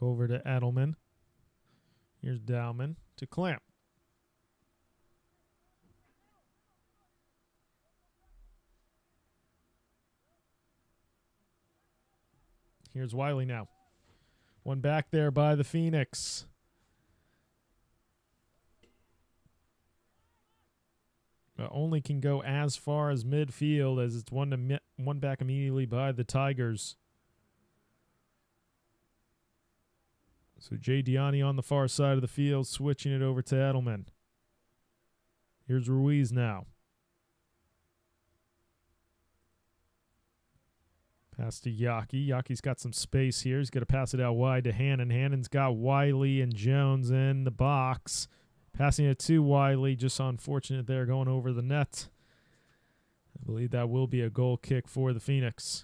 Over to Edelman. Here's Dowman to Clamp. Here's Wiley now. One back there by the Phoenix. But only can go as far as midfield as it's one back immediately by the Tigers. So Jay Diani on the far side of the field, switching it over to Edelman. Here's Ruiz now. Pass to Yaki. Yaki's got some space here. He's going to pass it out wide to Hannon. Hannon's got Wiley and Jones in the box. Passing it to Wiley. Just unfortunate there going over the net. I believe that will be a goal kick for the Phoenix.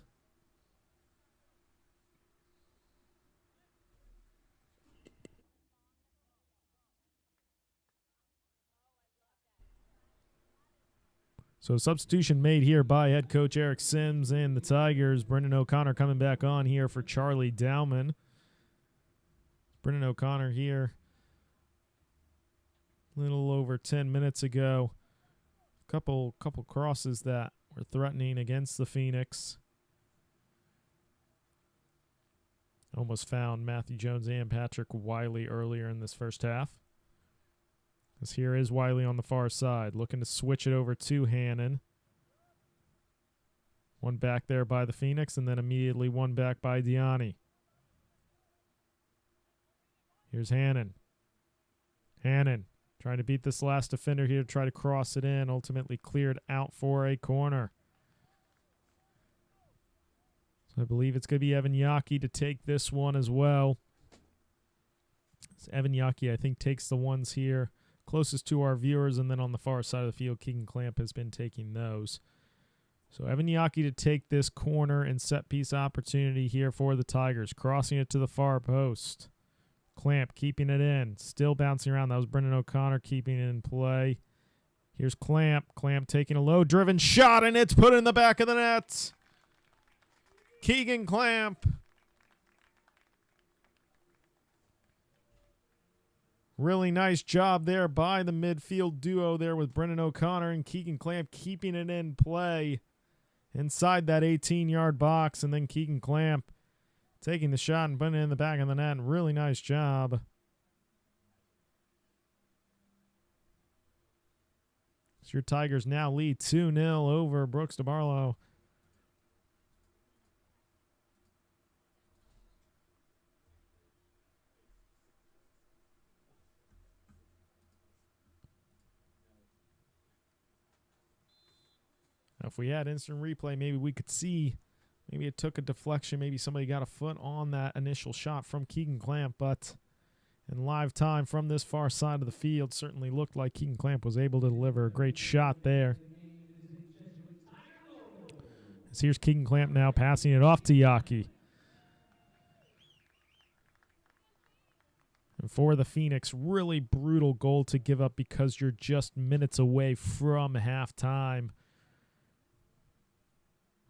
So substitution made here by head coach Eric Sims and the Tigers. Brendan O'Connor coming back on here for Charlie Dowman. Brendan O'Connor here a little over 10 minutes ago. Couple crosses that were threatening against the Phoenix. Almost found Matthew Jones and Patrick Wiley earlier in this first half. As here is Wiley on the far side, looking to switch it over to Hannon. One back there by the Phoenix, and then immediately one back by Diani. Here's Hannon. Hannon trying to beat this last defender here to try to cross it in. Ultimately cleared out for a corner. So I believe it's going to be Evan Yaki to take this one as well. So Evan Yaki, I think, takes the ones here closest to our viewers, and then on the far side of the field, Keegan Clamp has been taking those. So Evan Yaki to take this corner and set piece opportunity here for the Tigers. Crossing it to the far post. Clamp keeping it in. Still bouncing around. That was Brendan O'Connor keeping it in play. Here's Clamp. Clamp taking a low-driven shot, and it's put in the back of the net. Keegan Clamp. Really nice job there by the midfield duo there with Brendan O'Connor and Keegan Clamp keeping it in play inside that 18-yard box, and then Keegan Clamp taking the shot and putting it in the back of the net. Really nice job. So your Tigers now lead 2-0 over Brooks DeBartolo. Now, if we had instant replay, maybe we could see, maybe it took a deflection, maybe somebody got a foot on that initial shot from Keegan Clamp, but in live time from this far side of the field, certainly looked like Keegan Clamp was able to deliver a great shot there. So here's Keegan Clamp now passing it off to Yaki. And for the Phoenix, really brutal goal to give up because you're just minutes away from halftime.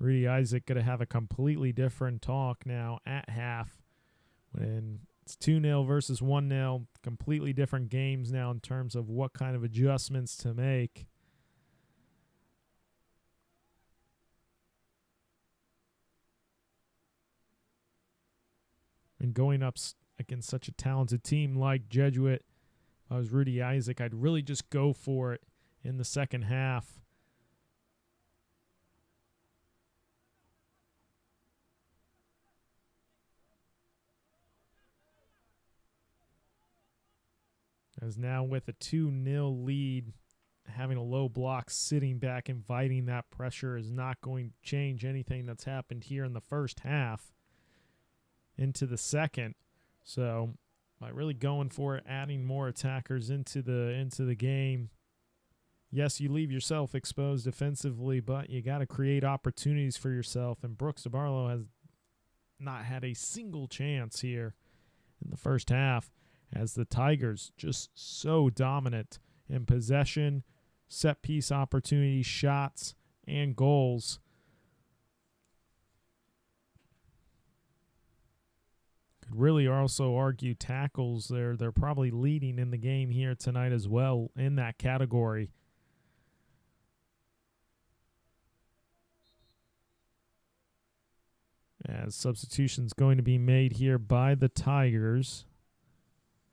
Rudy Isaac going to have a completely different talk now at half when it's 2-0 versus 1-0. Completely different games now in terms of what kind of adjustments to make. And going up against such a talented team like Jesuit, if I was Rudy Isaac, I'd really just go for it in the second half. As now with a 2-0 lead, having a low block, sitting back, inviting that pressure is not going to change anything that's happened here in the first half into the second. So by really going for it, adding more attackers into the game, yes, you leave yourself exposed defensively, but you got to create opportunities for yourself. And Brooks DeBartolo has not had a single chance here in the first half, as the Tigers just so dominant in possession, set piece opportunities, shots, and goals. Could really also argue tackles. They're probably leading in the game here tonight as well in that category. As substitutions going to be made here by the Tigers.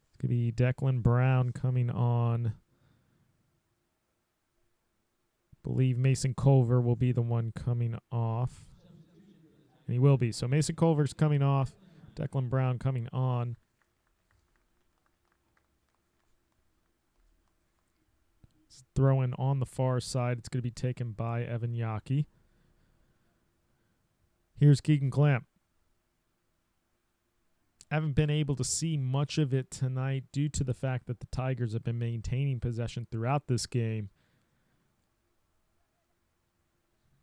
It's going to be Declan Brown coming on. I believe Mason Culver will be the one coming off. And he will be. So Mason Culver's coming off. Declan Brown coming on. Throw in on the far side. It's going to be taken by Evan Yaki. Here's Keegan Clamp. Haven't been able to see much of it tonight due to the fact that the Tigers have been maintaining possession throughout this game.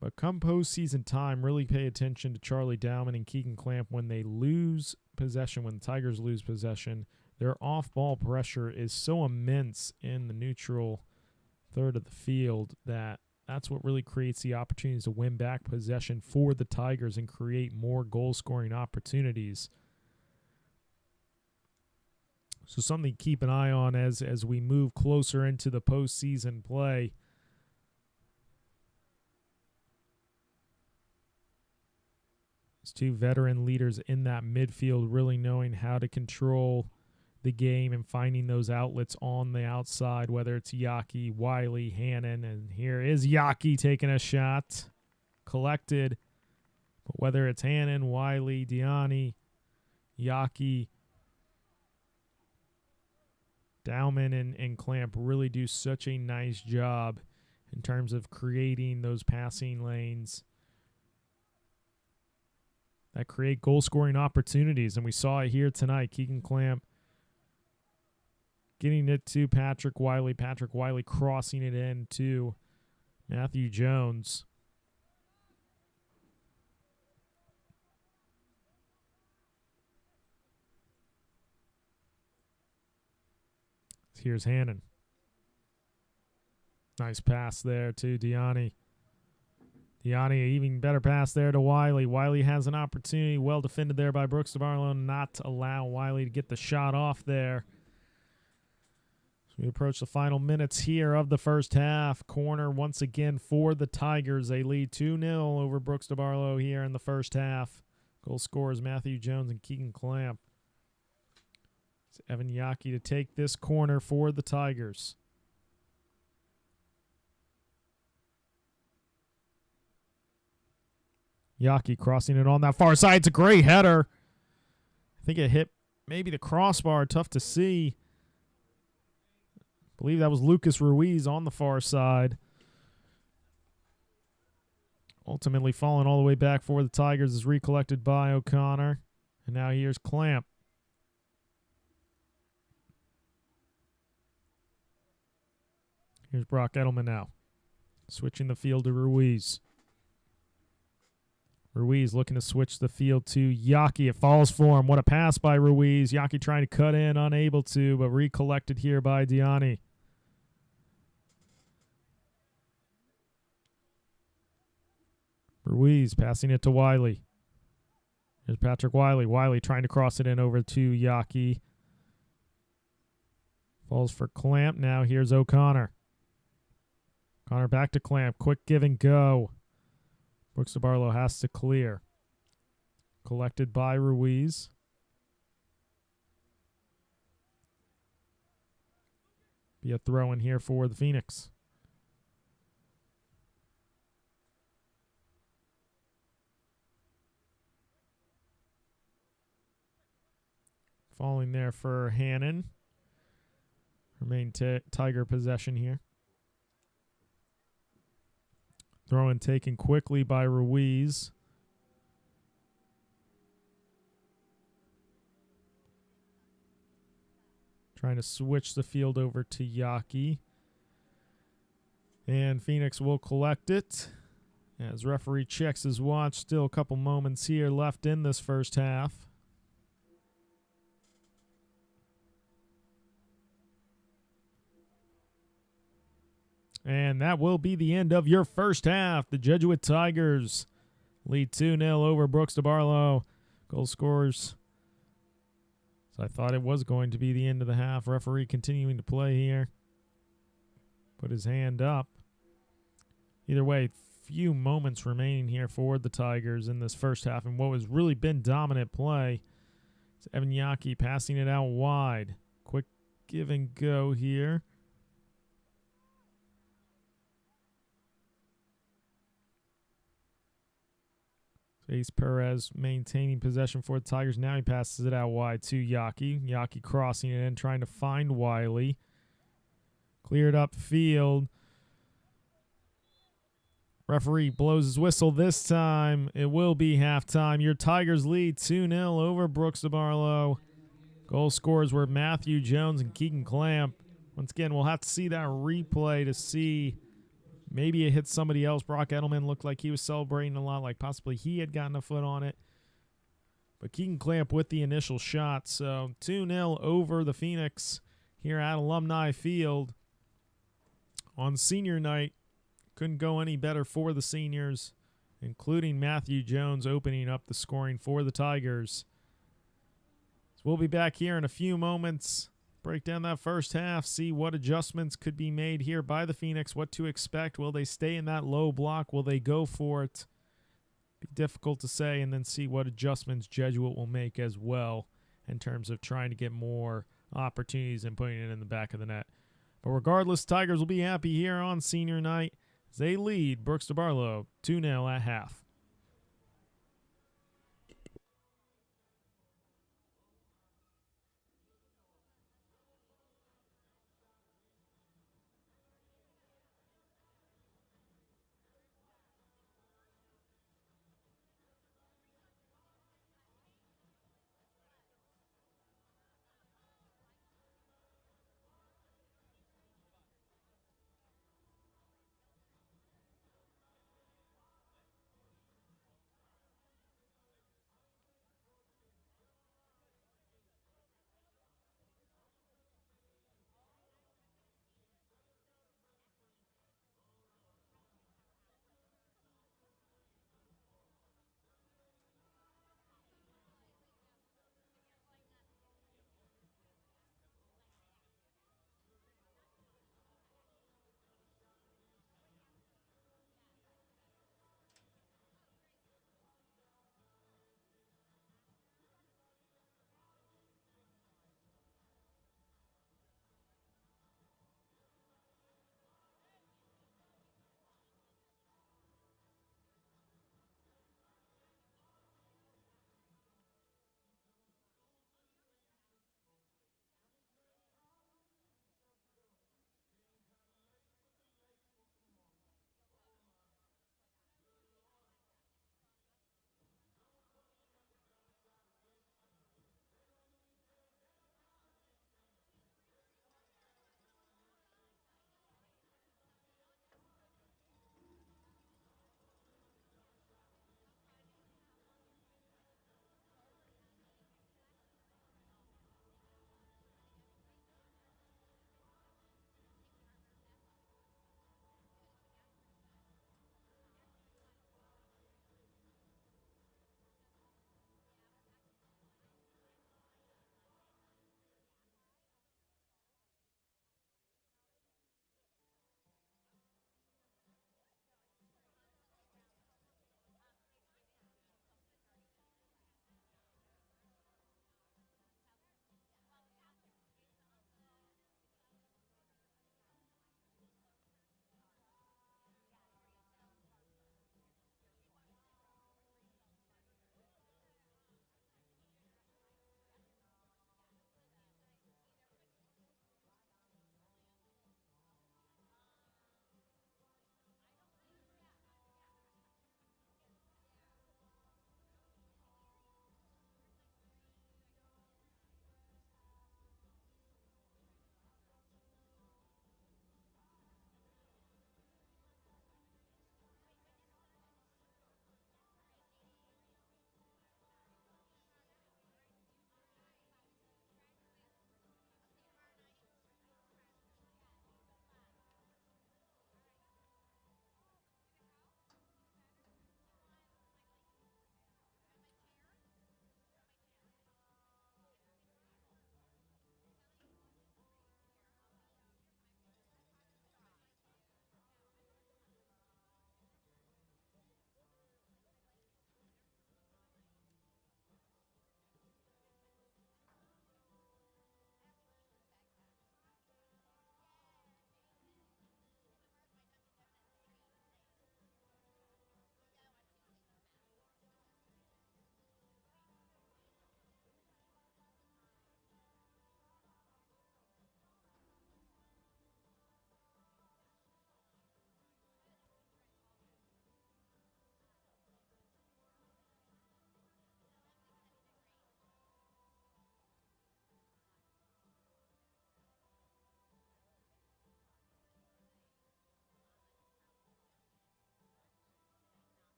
But come postseason time, really pay attention to Charlie Dowman and Keegan Clamp when they lose possession, when the Tigers lose possession. Their off-ball pressure is so immense in the neutral third of the field that's what really creates the opportunities to win back possession for the Tigers and create more goal-scoring opportunities. So something to keep an eye on as we move closer into the postseason play. It's two veteran leaders in that midfield really knowing how to control the game and finding those outlets on the outside, whether it's Yaki, Wiley, Hannon, and here is Yaki taking a shot. Collected. But whether it's Hannon, Wiley, Diani, Yaki, Dowman, and Clamp really do such a nice job in terms of creating those passing lanes that create goal-scoring opportunities. And we saw it here tonight. Keegan Clamp getting it to Patrick Wiley. Patrick Wiley crossing it in to Matthew Jones. Here's Hannon. Nice pass there to Diani. Diani, even better pass there to Wiley. Wiley has an opportunity. Well defended there by Brooks DeBartolo not to allow Wiley to get the shot off there. As we approach the final minutes here of the first half. Corner once again for the Tigers. They lead 2-0 over Brooks DeBartolo here in the first half. Goal scorers Matthew Jones and Keegan Clamp. It's Evan Yaki to take this corner for the Tigers. Yaki crossing it on that far side. It's a great header. I think it hit maybe the crossbar. Tough to see. I believe that was Lucas Ruiz on the far side. Ultimately falling all the way back for the Tigers is recollected by O'Connor. And now here's Clamp. Here's Brock Edelman now. Switching the field to Ruiz. Ruiz looking to switch the field to Yaki. It falls for him. What a pass by Ruiz. Yaki trying to cut in, unable to, but recollected here by Diani. Ruiz passing it to Wiley. Here's Patrick Wiley. Wiley trying to cross it in over to Yaki. Falls for Clamp. Now here's O'Connor. O'Connor back to Clamp. Quick give and go. Brooks DeBartolo has to clear. Collected by Ruiz. Be a throw in here for the Phoenix. Falling there for Hannon. Remain Tiger possession here. Throw in taken quickly by Ruiz. Trying to switch the field over to Yaki. And Phoenix will collect it. As referee checks his watch, still a couple moments here left in this first half. And that will be the end of your first half. The Jesuit Tigers lead 2-0 over Brooks DeBartolo. Goal scorers. So I thought it was going to be the end of the half. Referee continuing to play here. Put his hand up. Either way, few moments remaining here for the Tigers in this first half. And what has really been dominant play. It's Evan Yaki passing it out wide. Quick give and go here. Ace Perez maintaining possession for the Tigers. Now he passes it out wide to Yaki. Yaki crossing it in, trying to find Wiley. Cleared up field. Referee blows his whistle this time. It will be halftime. Your Tigers lead 2-0 over Brooks DeBartolo. Goal scorers were Matthew Jones and Keegan Clamp. Once again, we'll have to see that replay to see. Maybe it hit somebody else. Brock Edelman looked like he was celebrating a lot, like possibly he had gotten a foot on it. But Keegan Clamp with the initial shot. So 2-0 over the Phoenix here at Alumni Field on senior night. Couldn't go any better for the seniors, including Matthew Jones opening up the scoring for the Tigers. So we'll be back here in a few moments. Break down that first half, see what adjustments could be made here by the Phoenix, what to expect. Will they stay in that low block? Will they go for it? Be difficult to say, and then see what adjustments Jesuit will make as well in terms of trying to get more opportunities and putting it in the back of the net. But regardless, Tigers will be happy here on senior night as they lead Brooks DeBartolo 2-0 at half.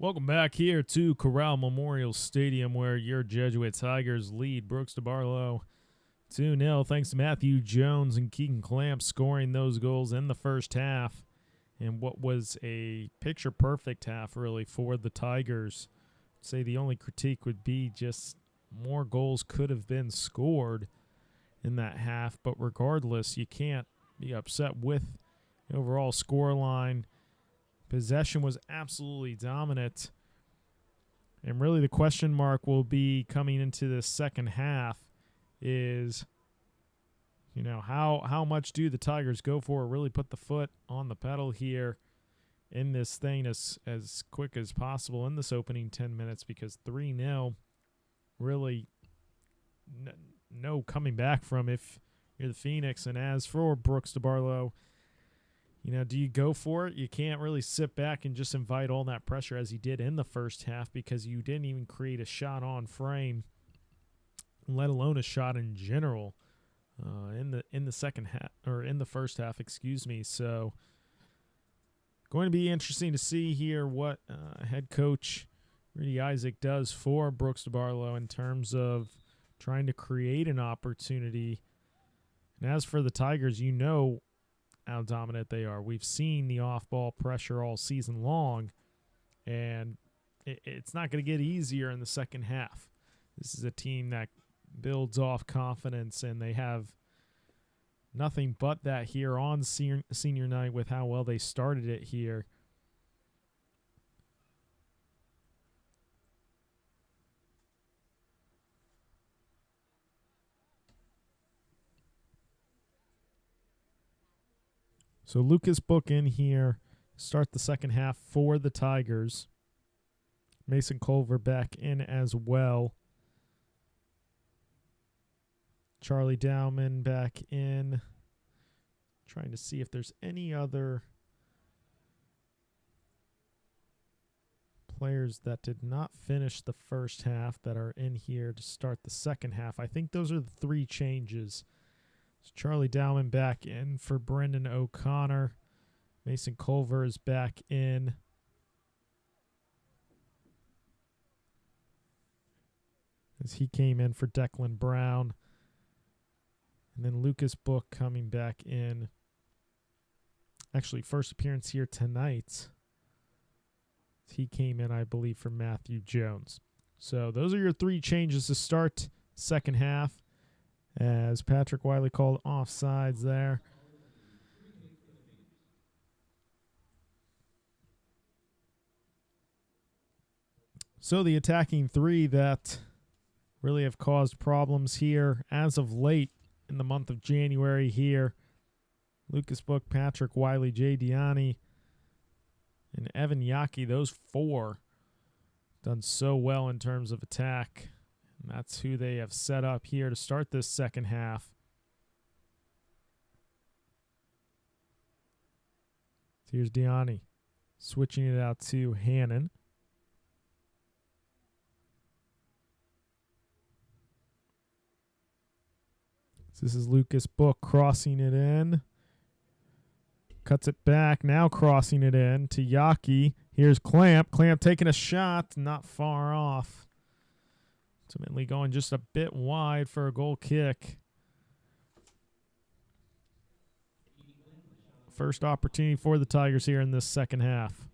Welcome back here to Corral Memorial Stadium, where your Jesuit Tigers lead Brooks DeBartolo 2-0, thanks to Matthew Jones and Keegan Clamp scoring those goals in the first half. And what was a picture-perfect half, really, for the Tigers. I'd say the only critique would be just more goals could have been scored in that half. But regardless, you can't be upset with the overall scoreline. Possession was absolutely dominant. And really the question mark will be coming into the second half is, you know, how much do the Tigers go for, really put the foot on the pedal here in this thing as quick as possible in this opening 10 minutes, because 3-0 really no coming back from if you're the Phoenix. And as for Brooks DeBartolo, you know, do you go for it? You can't really sit back and just invite all that pressure as he did in the first half, because you didn't even create a shot on frame, let alone a shot in general in the second half, or in the first half, excuse me. So going to be interesting to see here what head coach Rudy Isaac does for Brooks DeBartolo in terms of trying to create an opportunity. And as for the Tigers, you know how dominant they are. We've seen the off-ball pressure all season long, and it's not going to get easier in the second half. This is a team that builds off confidence, and they have nothing but that here on senior night with how well they started it here. So Lucas Book in here, start the second half for the Tigers. Mason Culver back in as well. Charlie Dowman back in. Trying to see if there's any other players that did not finish the first half that are in here to start the second half. I think those are the three changes. So Charlie Dowman back in for Brendan O'Connor. Mason Culver is back in. As he came in for Declan Brown. And then Lucas Book coming back in. Actually, first appearance here tonight. He came in, I believe, for Matthew Jones. So those are your three changes to start second half, as Patrick Wiley called offsides there. So the attacking three that really have caused problems here as of late in the month of January here: Lucas Book, Patrick Wiley, Jay Diani, and Evan Yaki. Those four done so well in terms of attack. And that's who they have set up here to start this second half. So here's Diani switching it out to Hannon. So this is Lucas Book crossing it in. Cuts it back, now crossing it in to Yaki. Here's Clamp. Clamp taking a shot, not far off. Ultimately going just a bit wide for a goal kick. First opportunity for the Tigers here in this second half.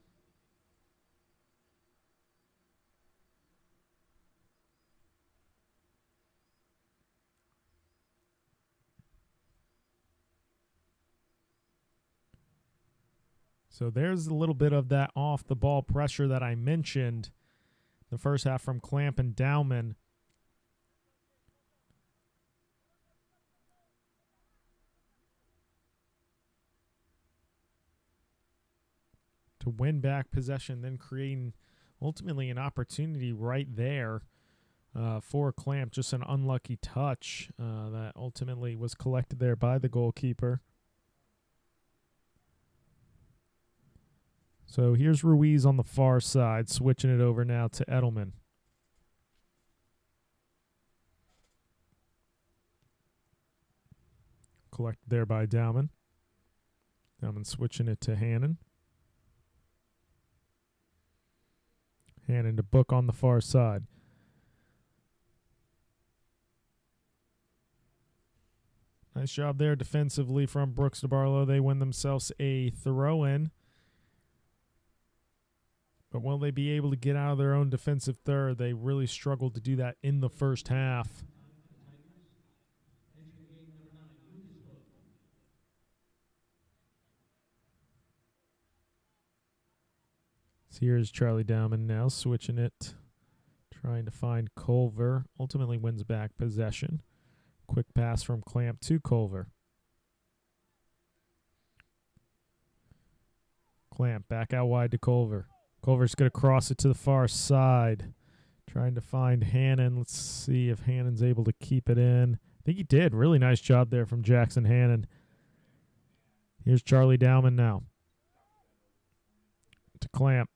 So there's a little bit of that off-the-ball pressure that I mentioned the first half from Clamp and Dowman. To win back possession, then creating ultimately an opportunity right there for Clamp. Just an unlucky touch that ultimately was collected there by the goalkeeper. So here's Ruiz on the far side, switching it over now to Edelman. Collected there by Dowman. Dowman switching it to Hannon. Hannon to Book on the far side. Nice job there defensively from Brooks DeBartolo. They win themselves a throw-in. But will they be able to get out of their own defensive third? They really struggled to do that in the first half. So here's Charlie Dowman now switching it, trying to find Culver. Ultimately wins back possession. Quick pass from Clamp to Culver. Clamp back out wide to Culver. Culver's going to cross it to the far side. Trying to find Hannon. Let's see if Hannon's able to keep it in. I think he did. Really nice job there from Jackson Hannon. Here's Charlie Dowman now. To Clamp.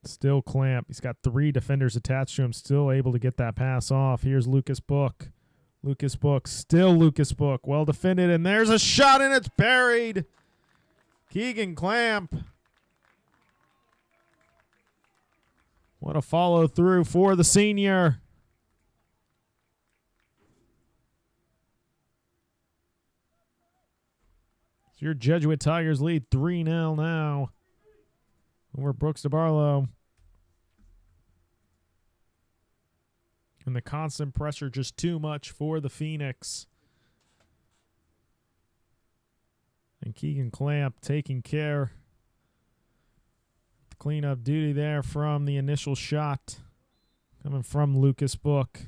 Still Clamp. He's got 3 defenders attached to him. Still able to get that pass off. Here's Lucas Book. Lucas Book. Still Lucas Book. Well defended. And there's a shot and it's buried. Keegan Clamp. What a follow through for the senior. So your Jesuit Tigers lead 3-0 now over Brooks DeBartolo. And the constant pressure just too much for the Phoenix. And Keegan Clamp taking care. The cleanup duty there from the initial shot coming from Lucas Book.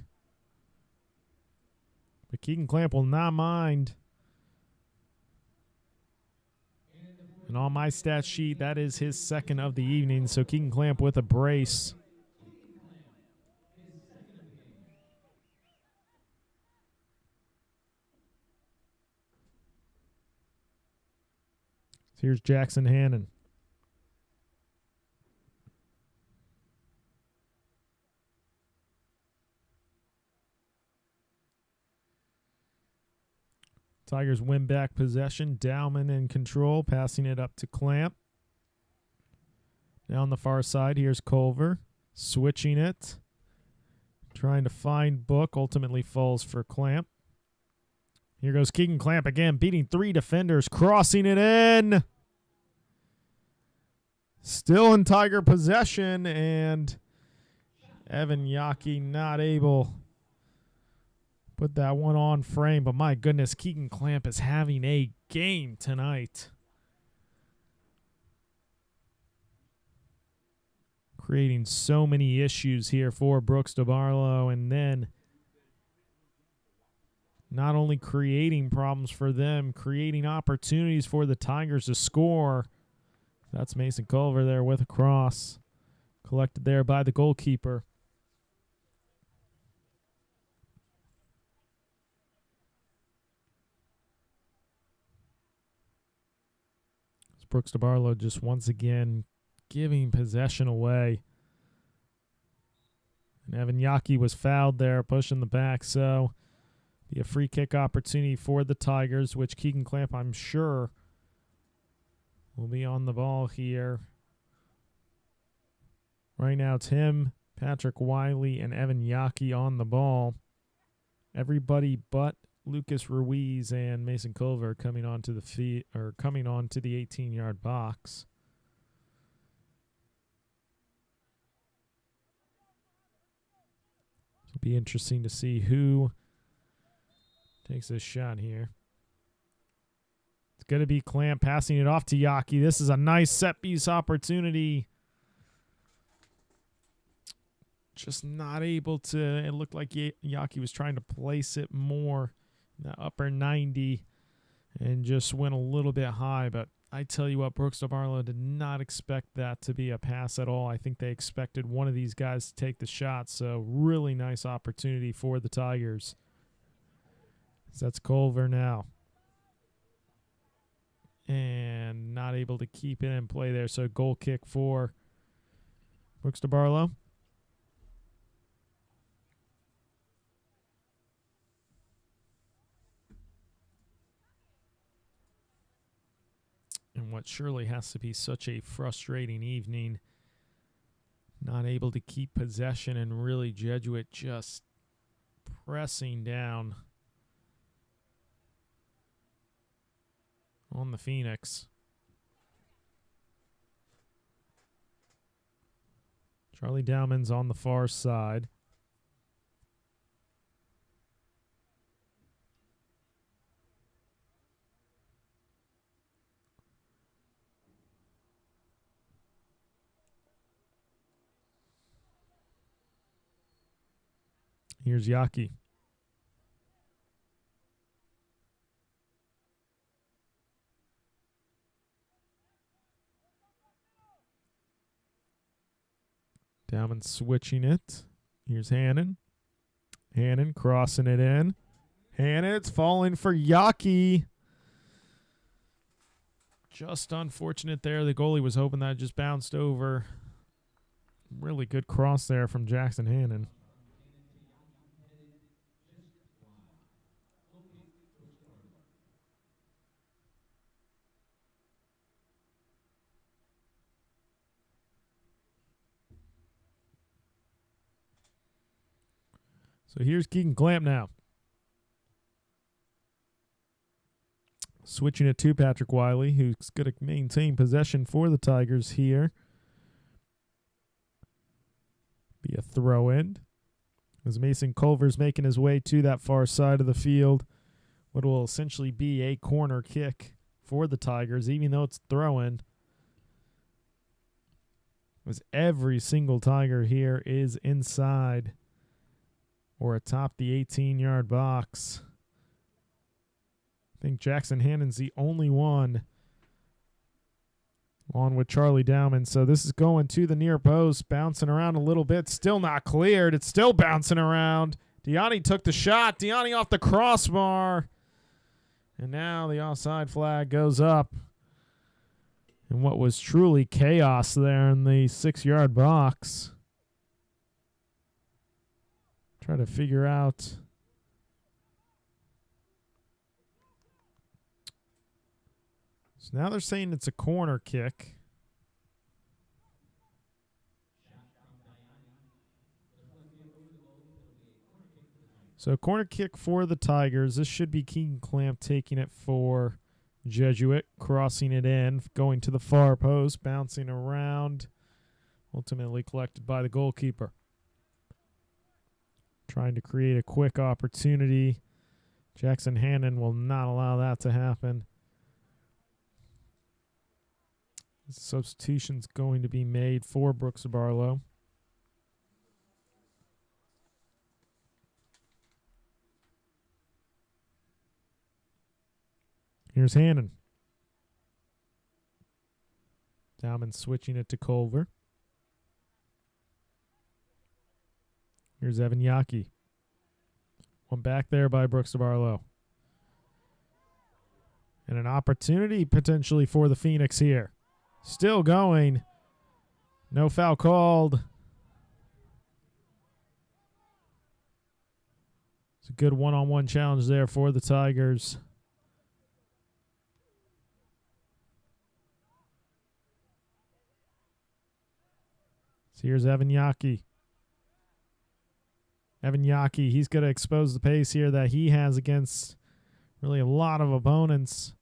But Keegan Clamp will not mind. And on my stat sheet, that is his second of the evening. So Keegan Clamp with a brace. So here's Jackson Hannon. Tigers win back possession. Dowman in control, passing it up to Clamp. Now on the far side, here's Culver, switching it. Trying to find Book, ultimately falls for Clamp. Here goes Keegan Clamp again, beating 3 defenders, crossing it in. Still in Tiger possession, and Evan Yaki not able put that one on frame, but my goodness, Keegan Clamp is having a game tonight. Creating so many issues here for Brooks DeBartolo, and then not only creating problems for them, creating opportunities for the Tigers to score. That's Mason Culver there with a cross. Collected there by the goalkeeper. Brooks DeBartolo just once again giving possession away. And Evan Yaki was fouled there, pushing the back, so be a free kick opportunity for the Tigers, which Keegan Clamp, I'm sure, will be on the ball here. Right now, it's him, Patrick Wiley, and Evan Yaki on the ball. Everybody but Lucas Ruiz and Mason Culver coming onto the 18-yard box. It'll be interesting to see who takes this shot here. It's going to be Clamp passing it off to Yaki. This is a nice set piece opportunity. Just not able to. It looked like Yaki was trying to place it more in the upper 90 and just went a little bit high. But I tell you what, Brooks DeBartolo did not expect that to be a pass at all. I think they expected one of these guys to take the shot. So really nice opportunity for the Tigers. So that's Culver now. And not able to keep it in play there. So goal kick for Brooks DeBartolo. And what surely has to be such a frustrating evening Not able to keep possession, and really Jesuit just pressing down on the Phoenix. Charlie Dowman's on the far side. Here's Yaki. Dowman switching it. Here's Hannon. Hannon crossing it in. Hannon, it's falling for Yaki. Just unfortunate there. The goalie was hoping that it just bounced over. Really good cross there from Jackson Hannon. So here's Keegan Clamp now. Switching it to Patrick Wiley, who's going to maintain possession for the Tigers here. Be a throw-in. As Mason Culver's making his way to that far side of the field. What will essentially be a corner kick for the Tigers, even though it's throw-in. As every single Tiger here is inside or atop the 18-yard box. I think Jackson Hannon's the only one on with Charlie Dowman. So this is going to the near post, bouncing around a little bit. Still not cleared. It's still bouncing around. Diani took the shot. Diani off the crossbar. And now the offside flag goes up. And what was truly chaos there in the 6-yard box. Try to figure out. So now they're saying it's a corner kick. So corner kick for the Tigers. This should be Keegan Clamp taking it for Jesuit, crossing it in, going to the far post, bouncing around, ultimately collected by the goalkeeper. Trying to create a quick opportunity. Jackson Hannon will not allow that to happen. Substitution's going to be made for Brooks DeBartolo. Here's Hannon. Dowman switching it to Culver. Here's Evan Yaki. One back there by Brooks DeBartolo. And an opportunity potentially for the Phoenix here. Still going. No foul called. It's a good one-on-one challenge there for the Tigers. So here's Evan Yaki. Evan Yaki, he's going to expose the pace here that he has against really a lot of opponents.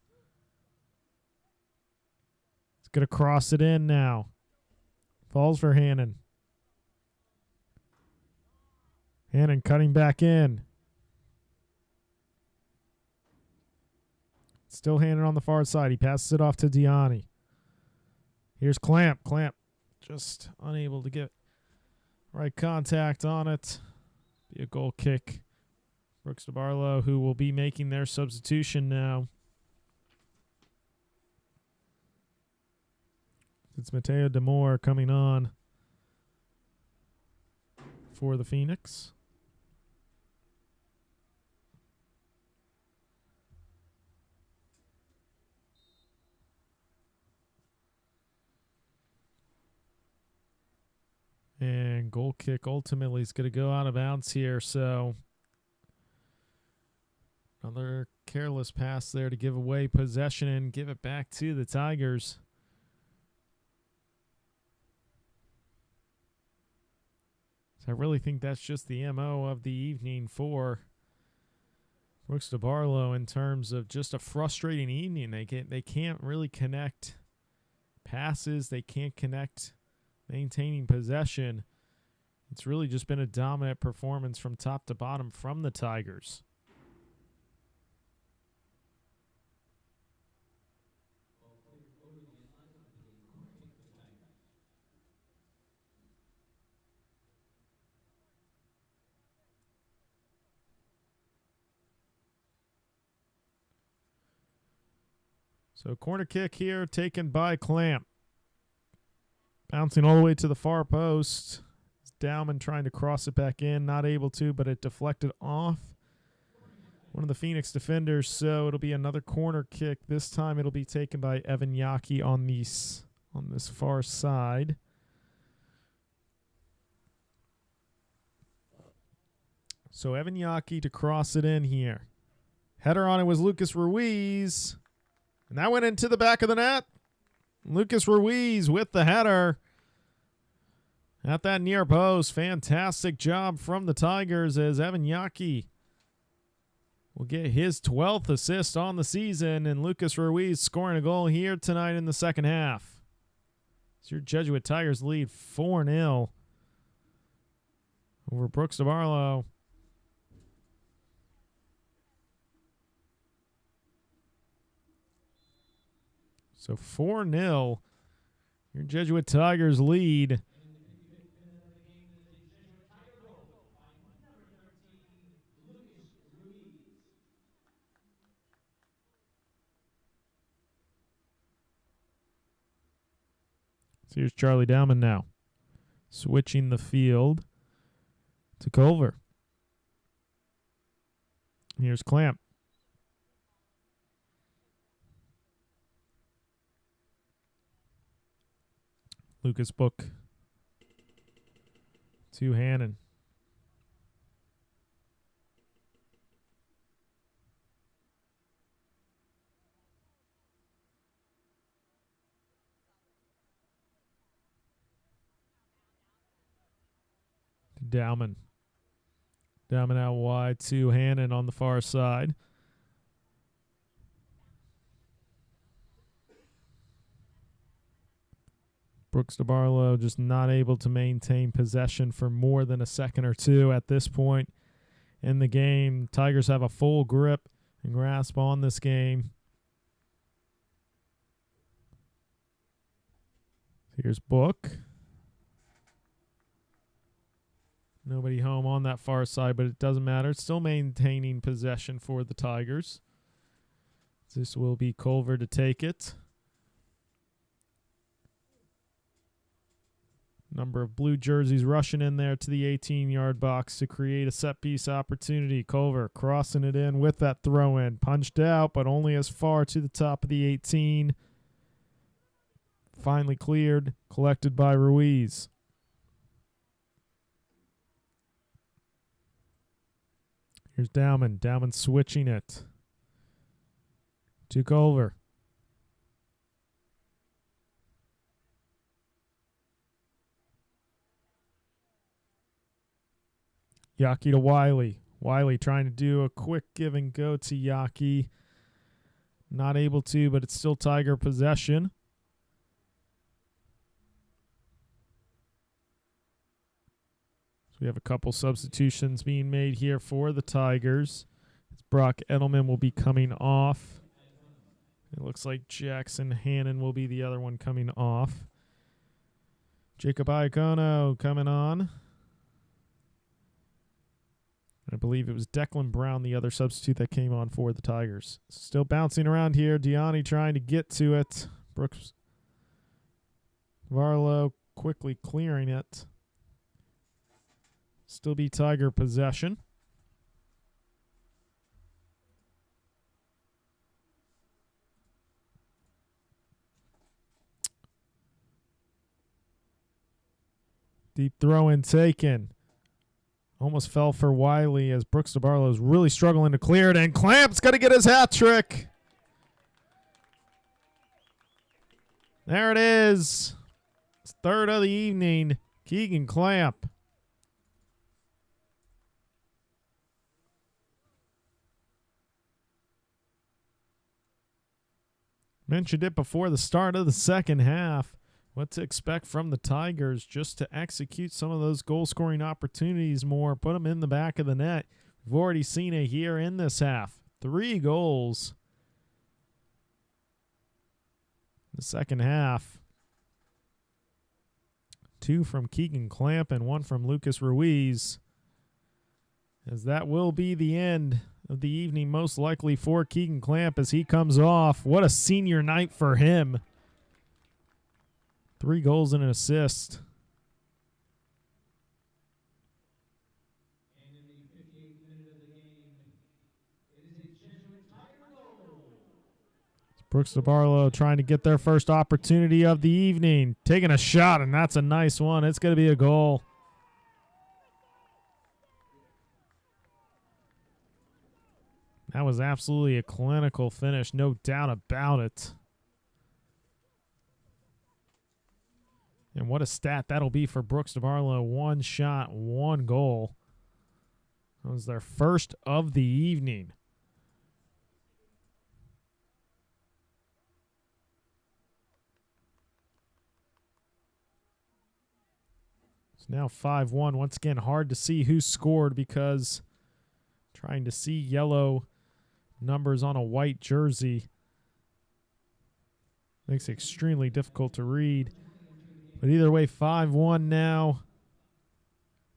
He's going to cross it in now. Falls for Hannon. Hannon cutting back in. Still Hannon on the far side. He passes it off to Diani. Here's Clamp. Clamp just unable to get right contact on it. Be a goal kick. Brooks DeBartolo, who will be making their substitution now. It's Mateo Demore coming on for the Phoenix. And goal kick ultimately is going to go out of bounds here. So another careless pass there to give away possession and give it back to the Tigers. So I really think that's just the MO of the evening for Brooks DeBartolo in terms of just a frustrating evening. They can't really connect passes. They can't connect maintaining possession. It's really just been a dominant performance from top to bottom from the Tigers. So corner kick here taken by Clamp. Bouncing all the way to the far post. Dowman trying to cross it back in. Not able to, but it deflected off one of the Phoenix defenders. So it'll be another corner kick. This time it'll be taken by Evan Yaki on this far side. So Evan Yaki to cross it in here. Header on it was Lucas Ruiz. And that went into the back of the net. Lucas Ruiz with the header at that near post. Fantastic job from the Tigers as Evan Yaki will get his 12th assist on the season. And Lucas Ruiz scoring a goal here tonight in the second half. So your Jesuit Tigers lead 4-0 over Brooks DeBartolo. So 4-0, your Jesuit Tigers lead. So here's Charlie Dowman now, switching the field to Culver. Here's Clamp. Lucas Book to Hannon. Dowman. Dowman out wide to Hannon on the far side. Brooks DeBartolo just not able to maintain possession for more than a second or two at this point in the game. Tigers have a full grip and grasp on this game. Here's Book. Nobody home on that far side, but it doesn't matter. It's still maintaining possession for the Tigers. This will be Culver to take it. Number of blue jerseys rushing in there to the 18-yard box to create a set-piece opportunity. Culver crossing it in with that throw-in. Punched out, but only as far to the top of the 18. Finally cleared, collected by Ruiz. Here's Dowman. Dowman switching it to Culver. Yaki to Wiley. Wiley trying to do a quick give and go to Yaki. Not able to, but it's still Tiger possession. So we have a couple substitutions being made here for the Tigers. Brock Edelman will be coming off. It looks like Jackson Hannon will be the other one coming off. Jacob Iacono coming on. I believe it was Declan Brown, the other substitute that came on for the Tigers. Still bouncing around here. Diani trying to get to it. Brooks Varlow quickly clearing it. Still be Tiger possession. Deep throw in taken. Almost fell for Wiley as Brooks DeBartolo is really struggling to clear it. And Clamp's got to get his hat trick. There it is. It's third of the evening. Keegan Clamp. Mentioned it before the start of the second half. What to expect from the Tigers, just to execute some of those goal-scoring opportunities more, put them in the back of the net. We've already seen it here in this half. 3 goals. The second half. 2 from Keegan Clamp and 1 from Lucas Ruiz. As that will be the end of the evening, most likely for Keegan Clamp as he comes off. What a senior night for him. 3 goals and an assist. And in the 58th minute of the game, it is a Jesuit Tiger goal. Brooks DeBartolo trying to get their first opportunity of the evening. Taking a shot, and that's a nice one. It's going to be a goal. That was absolutely a clinical finish, no doubt about it. And what a stat that'll be for Brooks DeBartolo. 1 shot, 1 goal. That was their first of the evening. It's now 5-1. Once again, hard to see who scored because trying to see yellow numbers on a white jersey makes it extremely difficult to read. But either way, 5-1 now.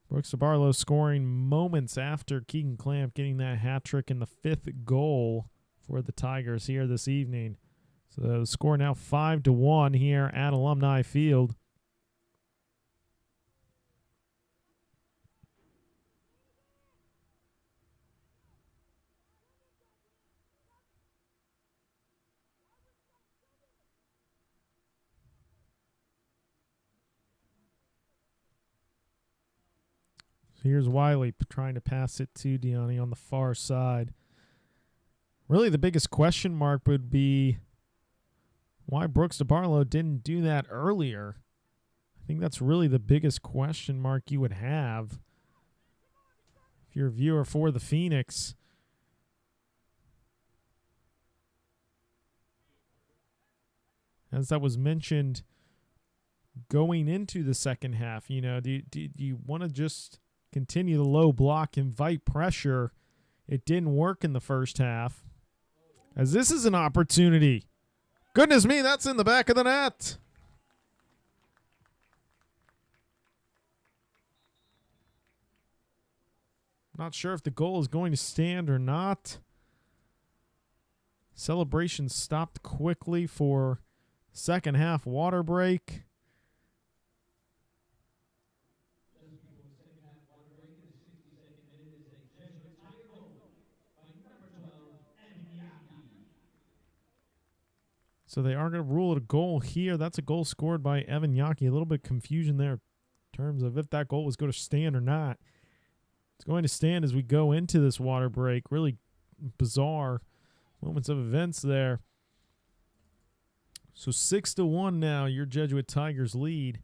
Brooks DeBartolo scoring moments after Keegan Clamp getting that hat trick in the 5th goal for the Tigers here this evening. So the score now 5-1 here at Alumni Field. Here's Wiley trying to pass it to Deani on the far side. Really, the biggest question mark would be why Brooks DeBartolo didn't do that earlier. I think that's really the biggest question mark you would have if you're a viewer for the Phoenix. As that was mentioned going into the second half, you know, do you want to just continue the low block, invite pressure? It didn't work in the first half. As this is an opportunity. Goodness me, that's in the back of the net. Not sure if the goal is going to stand or not. Celebration stopped quickly for second half water break. So they are going to rule it a goal here. That's a goal scored by Evan Yaki. A little bit of confusion there in terms of if that goal was going to stand or not. It's going to stand as we go into this water break. Really bizarre moments of events there. So 6-1 now, your Jesuit Tigers lead.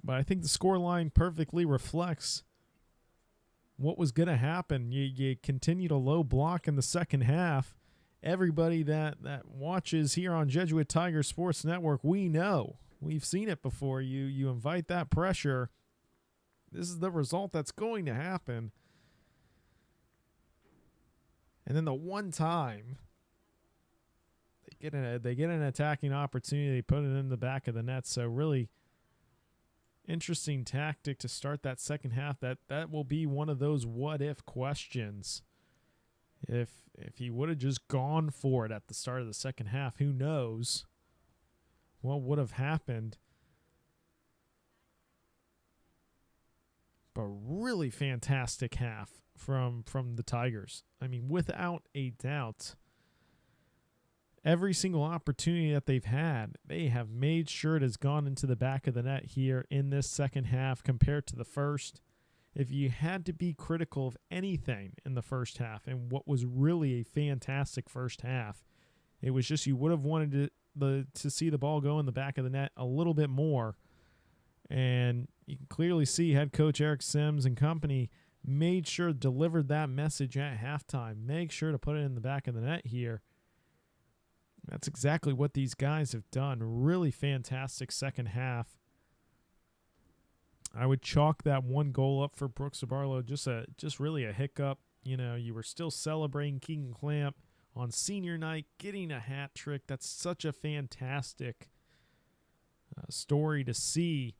But I think the scoreline perfectly reflects what was going to happen. You continue to low block in the second half. Everybody that watches here on Jesuit Tiger Sports Network, we know. We've seen it before. You invite that pressure. This is the result that's going to happen. And then the one time they get an attacking opportunity, they put it in the back of the net. So really interesting tactic to start that second half. That will be one of those what if questions. If he would have just gone for it at the start of the second half, who knows what would have happened. But really fantastic half from the Tigers. I mean, without a doubt, every single opportunity that they've had, they have made sure it has gone into the back of the net here in this second half compared to the first. If you had to be critical of anything in the first half, and what was really a fantastic first half, it was just you would have wanted to see the ball go in the back of the net a little bit more. And you can clearly see head coach Eric Sims and company made sure delivered that message at halftime. Make sure to put it in the back of the net here. That's exactly what these guys have done. Really fantastic second half. I would chalk that one goal up for Brooks DeBartolo, just really a hiccup. You know, you were still celebrating Keegan Clamp on senior night, getting a hat trick. That's such a fantastic story to see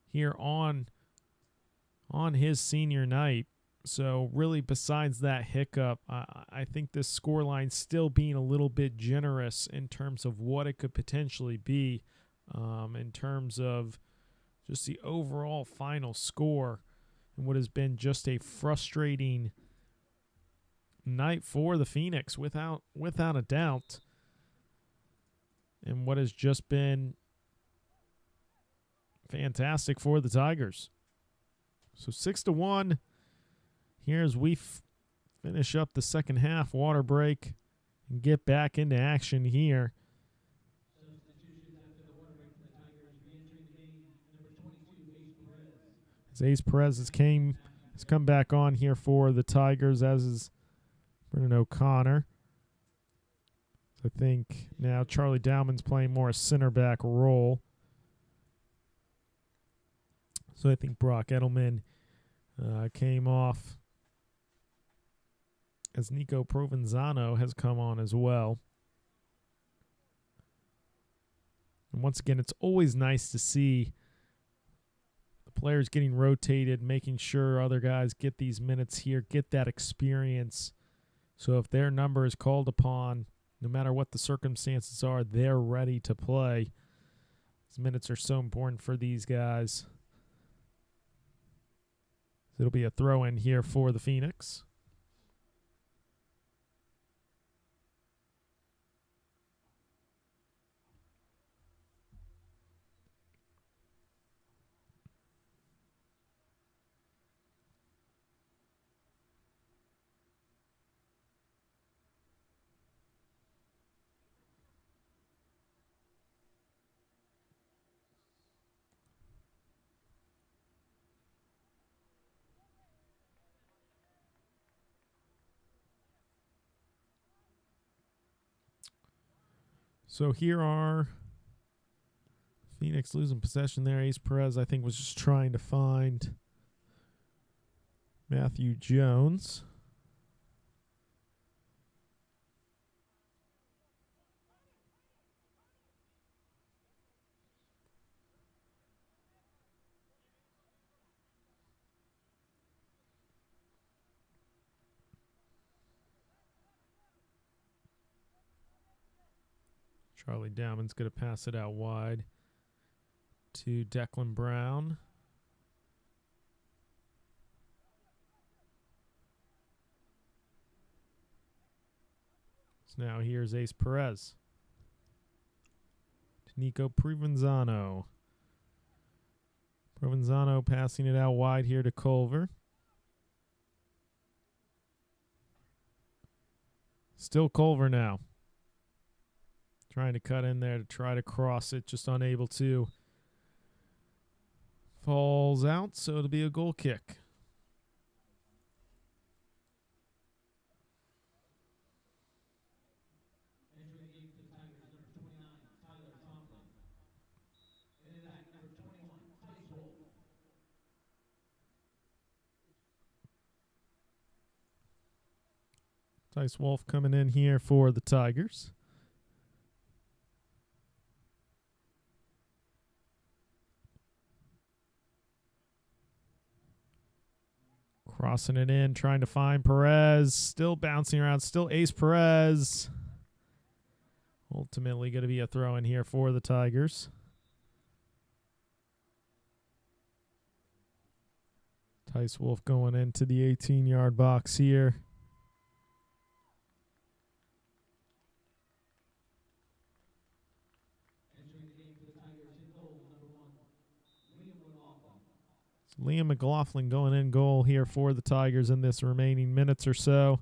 here on his senior night. So really, besides that hiccup, I think this scoreline still being a little bit generous in terms of what it could potentially be, in terms of just the overall final score, and what has been just a frustrating night for the Phoenix, without a doubt, and what has just been fantastic for the Tigers. So 6-1. Here's we finish up the second half, water break, and get back into action here. As Ace Perez has come back on here for the Tigers, as is Brennan O'Connor. I think now Charlie Dowman's playing more a center back role. So I think Brock Edelman came off, as Nico Provenzano has come on as well. And once again, it's always nice to see the players getting rotated, making sure other guys get these minutes here, get that experience. So if their number is called upon, no matter what the circumstances are, they're ready to play. These minutes are so important for these guys. It'll be a throw-in here for the Phoenix. So here are Phoenix losing possession there. Ace Perez, I think, was just trying to find Matthew Jones. Charlie Dowman's going to pass it out wide to Declan Brown. So now here's Ace Perez to Nico Provenzano. Provenzano passing it out wide here to Culver. Still Culver now. Trying to cut in there to try to cross it, just unable to. Falls out, so it'll be a goal kick. Tice Wolf coming in here for the Tigers. Crossing it in, trying to find Perez. Still bouncing around. Still Ace Perez. Ultimately going to be a throw in here for the Tigers. Tice Wolf going into the 18-yard box here. Liam McLaughlin going in goal here for the Tigers in this remaining minutes or so.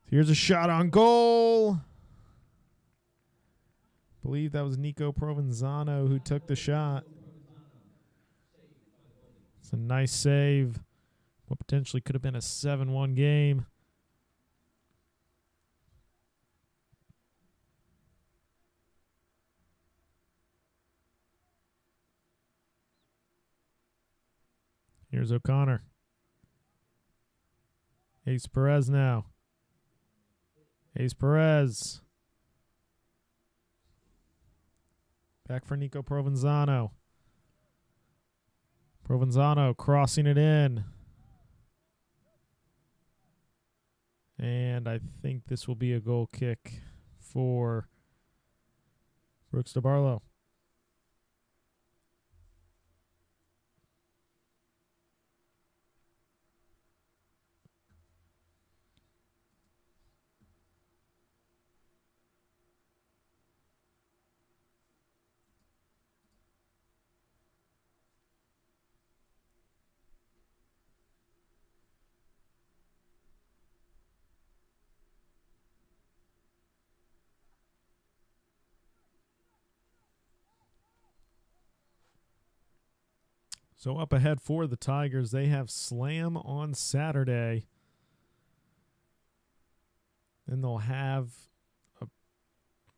Here's a shot on goal. I believe that was Nico Provenzano who took the shot. It's a nice save. What potentially could have been a 7-1 game. Here's O'Connor. Ace Perez now. Ace Perez. Back for Nico Provenzano. Provenzano crossing it in. And I think this will be a goal kick for Brooks DeBartolo. So up ahead for the Tigers, they have Slam on Saturday. Then they'll have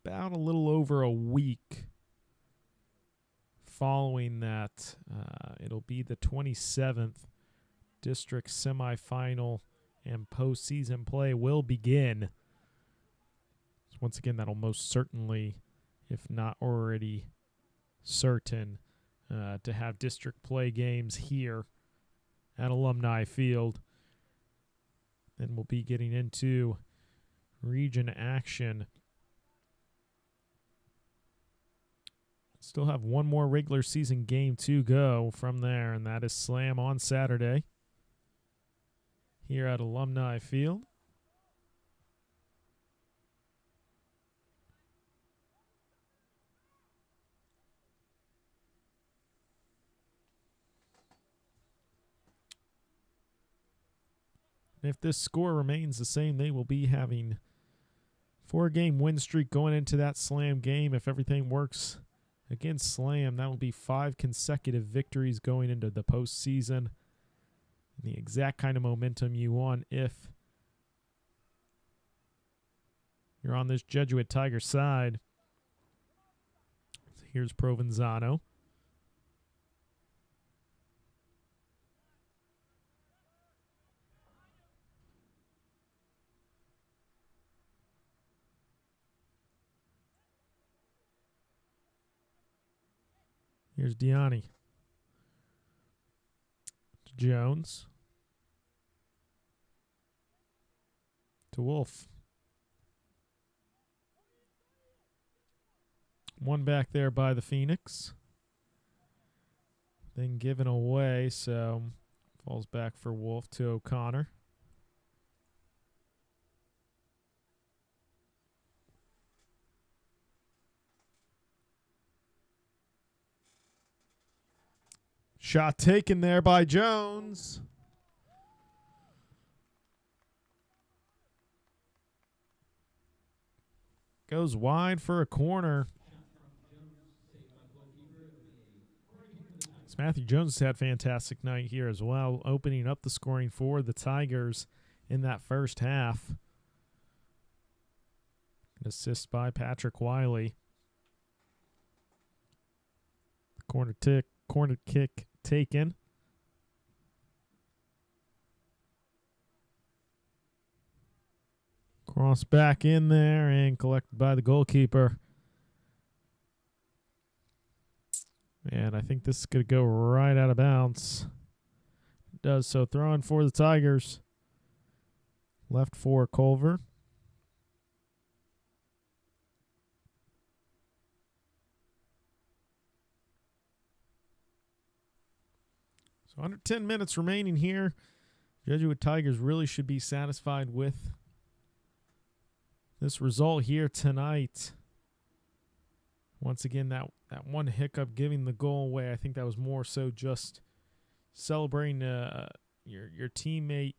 about a little over a week following that. It'll be the 27th. District semifinal and postseason play will begin. So once again, that'll most certainly, if not already certain, to have district play games here at Alumni Field. Then we'll be getting into region action. Still have one more regular season game to go from there, and that is Slam on Saturday here at Alumni Field. If this score remains the same, they will be having 4-game win streak going into that Slam game. If everything works against Slam, that will be 5 consecutive victories going into the postseason. The exact kind of momentum you want if you're on this Jesuit Tiger side. So here's Provenzano. Here's Diani. To Jones. To Wolf. One back there by the Phoenix. Then given away, so falls back for Wolf to O'Connor. Shot taken there by Jones. Goes wide for a corner. So Matthew Jones has had a fantastic night here as well, opening up the scoring for the Tigers in that first half. An assist by Patrick Wiley. Corner kick taken. Cross back in there and collected by the goalkeeper. And I think this is going to go right out of bounds. It does so. Throwing for the Tigers. Left for Culver. So under 10 minutes remaining here. Jesuit Tigers really should be satisfied with this result here tonight. Once again, that one hiccup giving the goal away, I think that was more so just celebrating your teammate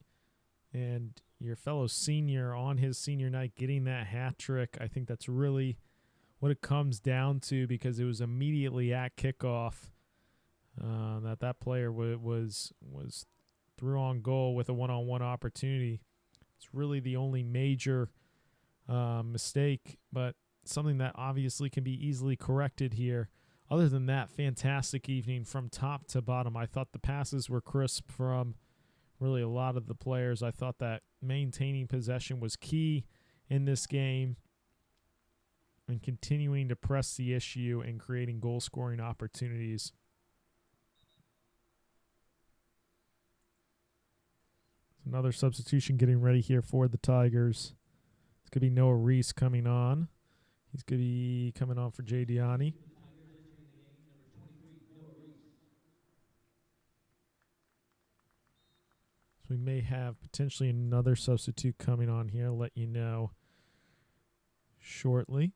and your fellow senior on his senior night getting that hat trick. I think that's really what it comes down to, because it was immediately at kickoff that player was through on goal with a one-on-one opportunity. It's really the only major mistake, but something that obviously can be easily corrected here other than that, fantastic evening from top to bottom. I thought the passes were crisp from really a lot of the players. I thought that maintaining possession was key in this game and continuing to press the issue and creating goal-scoring opportunities. Another substitution getting ready here for the Tigers. It's going to be Noah Reese coming on. He's going to be coming on for Jay Diani. So we may have potentially another substitute coming on here. I'll let you know shortly.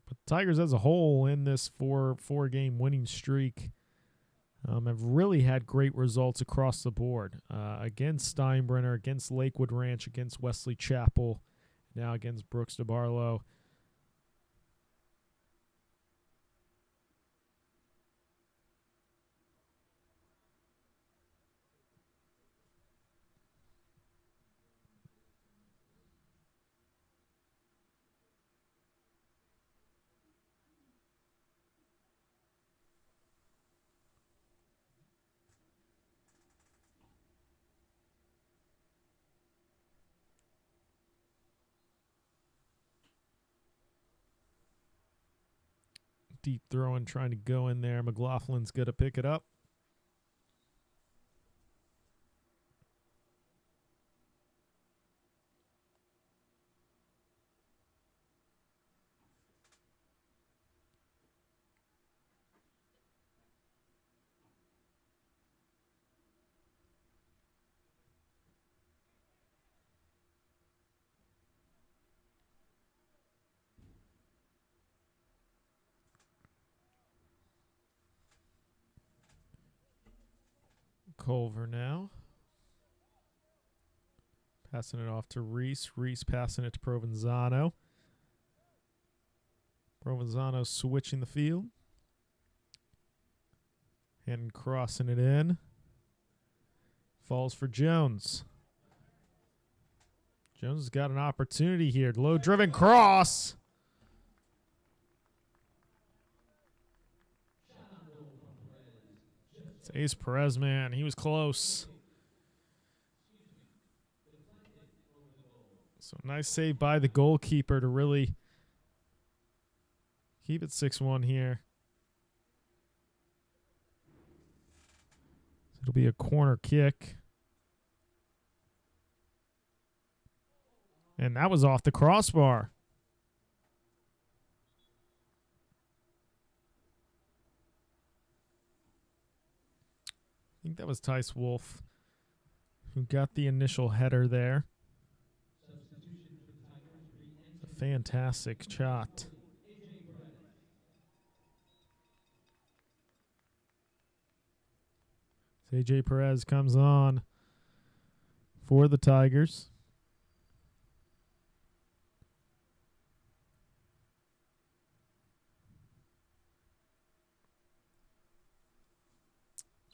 But the Tigers as a whole in this four-game winning streak have really had great results across the board. Against Steinbrenner, against Lakewood Ranch, against Wesley Chapel, now against Brooks DeBartolo. Deep throwing, trying to go in there. McLaughlin's going to pick it up. Culver now. Passing it off to Reese. Reese passing it to Provenzano. Provenzano switching the field. And crossing it in. Falls for Jones. Jones has got an opportunity here. Low-driven cross. It's Ace Perez, man. He was close. So nice save by the goalkeeper to really keep it 6-1 here. It'll be a corner kick. And that was off the crossbar. I think that was Tice Wolf who got the initial header there. A fantastic shot. AJ Perez comes on for the Tigers.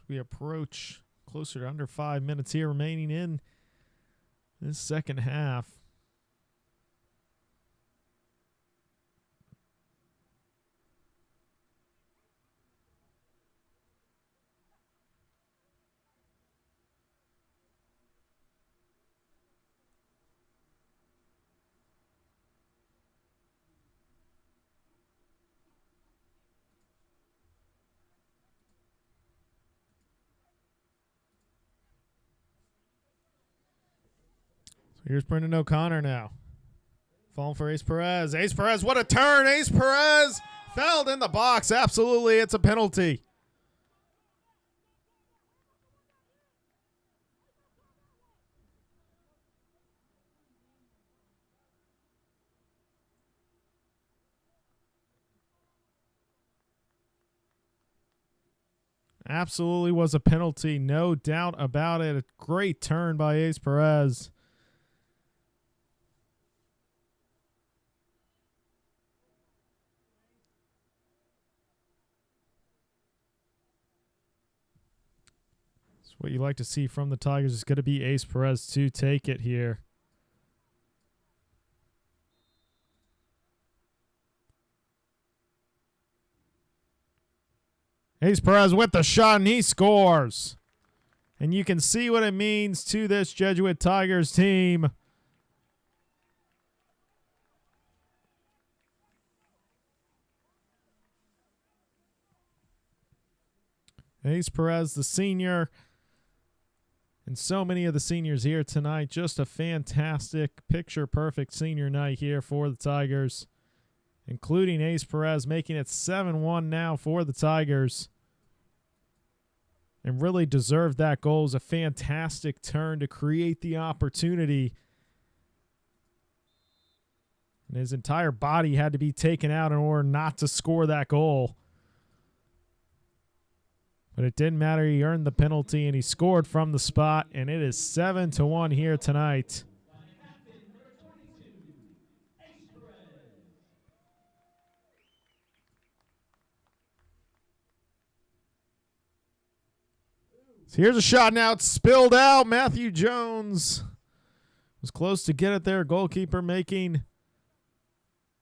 We approach closer to under 5 minutes here remaining in this second half. Here's Brendan O'Connor now. Falling for Ace Perez. Ace Perez, what a turn. Ace Perez fouled in the box. Absolutely, it's a penalty. Absolutely was a penalty. No doubt about it. A great turn by Ace Perez. So what you like to see from the Tigers is going to be Ace Perez to take it here. Ace Perez with the shot, and he scores. And you can see what it means to this Jesuit Tigers team. Ace Perez, the senior, and so many of the seniors here tonight. Just a fantastic, picture-perfect senior night here for the Tigers, including Ace Perez, making it 7-1 now for the Tigers. And really deserved that goal. It was a fantastic turn to create the opportunity. And his entire body had to be taken out in order not to score that goal. But it didn't matter. He earned the penalty, and he scored from the spot. And it is 7-1 here tonight. So here's a shot now. It's spilled out. Matthew Jones was close to get it there. Goalkeeper making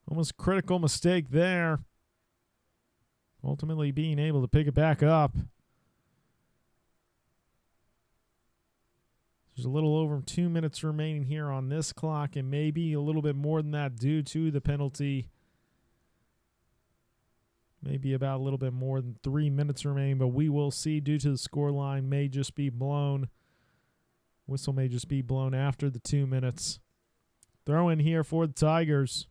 almost critical mistake there. Ultimately being able to pick it back up. There's a little over 2 minutes remaining here on this clock, and maybe a little bit more than that due to the penalty. Maybe about a little bit more than 3 minutes remaining, but we will see due to the scoreline may just be blown. Whistle may just be blown after the 2 minutes. Throw in here for the Tigers.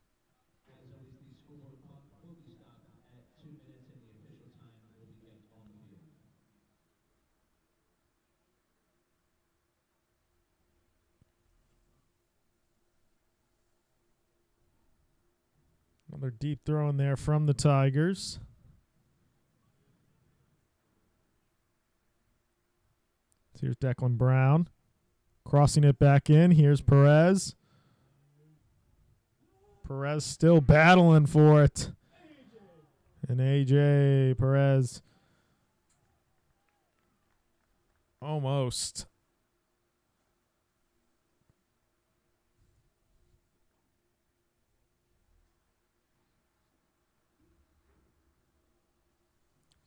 Another deep throw in there from the Tigers. So here's Declan Brown. Crossing it back in. Here's Perez. Perez still battling for it. And AJ Perez almost.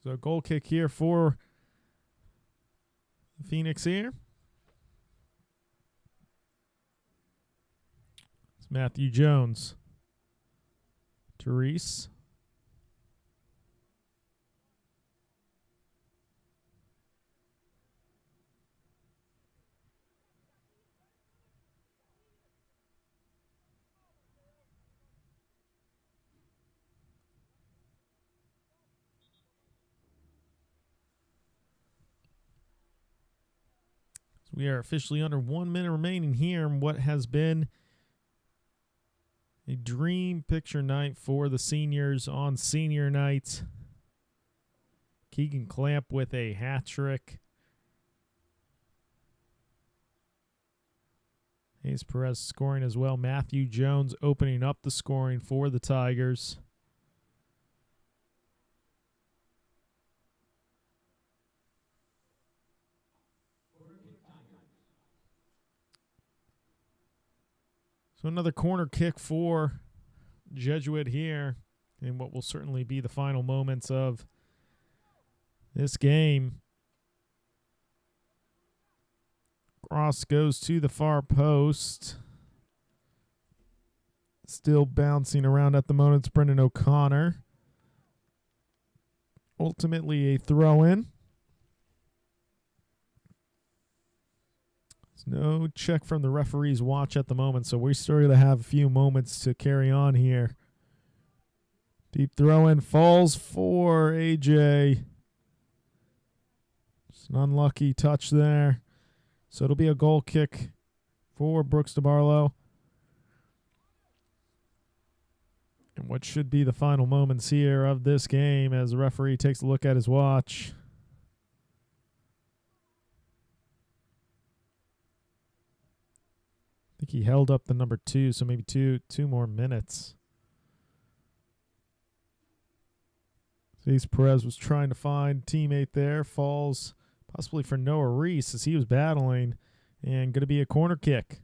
So a goal kick here for Phoenix here. It's Matthew Jones. Therese. We are officially under 1 minute remaining here in what has been a dream picture night for the seniors on senior night. Keegan Clamp with a hat trick. Ace Perez scoring as well. Matthew Jones opening up the scoring for the Tigers. So another corner kick for Jesuit here in what will certainly be the final moments of this game. Cross goes to the far post. Still bouncing around at the moment. It's Brendan O'Connor. Ultimately a throw-in. No check from the referee's watch at the moment, so we're still going to have a few moments to carry on here. Deep throw in falls for AJ. Just an unlucky touch there. So it'll be a goal kick for Brooks DeBartolo. And what should be the final moments here of this game as the referee takes a look at his watch. I think he held up the number 2, so maybe two more minutes. Ace Perez was trying to find teammate there, falls possibly for Noah Reese as he was battling, and going to be a corner kick.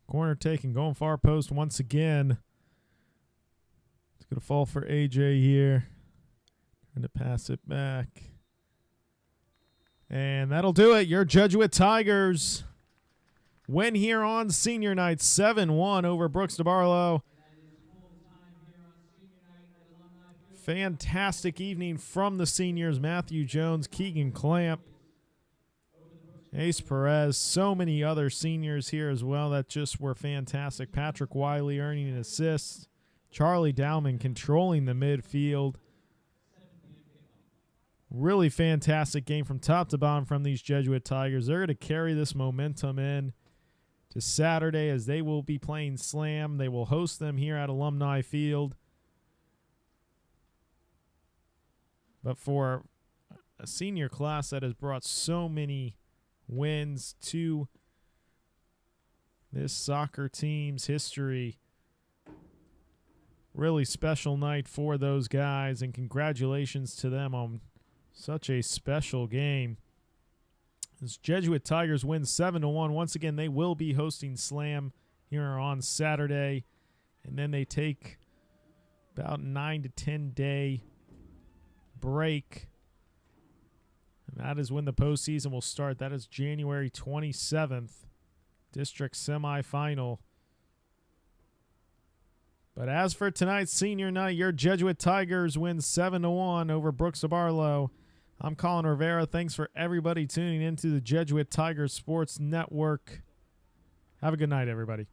Corner taking, going far post once again. It's going to fall for AJ here. Trying to pass it back. And that'll do it. Your Jesuit Tigers win here on senior night 7-1 over Brooks DeBartolo. Fantastic evening from the seniors. Matthew Jones, Keegan Clamp, Ace Perez, so many other seniors here as well that just were fantastic. Patrick Wiley earning an assist. Charlie Dowman controlling the midfield. Really fantastic game from top to bottom from these Jesuit Tigers. They're going to carry this momentum in to Saturday as they will be playing Slam. They will host them here at Alumni Field. But for a senior class that has brought so many wins to this soccer team's history, really special night for those guys, and congratulations to them on such a special game. As Jesuit Tigers win 7-1. Once again, they will be hosting Slam here on Saturday, and then they take about 9 to 10 day break. And that is when the postseason will start. That is January 27th, district semifinal. But as for tonight's senior night, your Jesuit Tigers win 7-1 over Brooks DeBartolo. I'm Colin Rivera. Thanks for everybody tuning into the Jesuit Tigers Sports Network. Have a good night, everybody.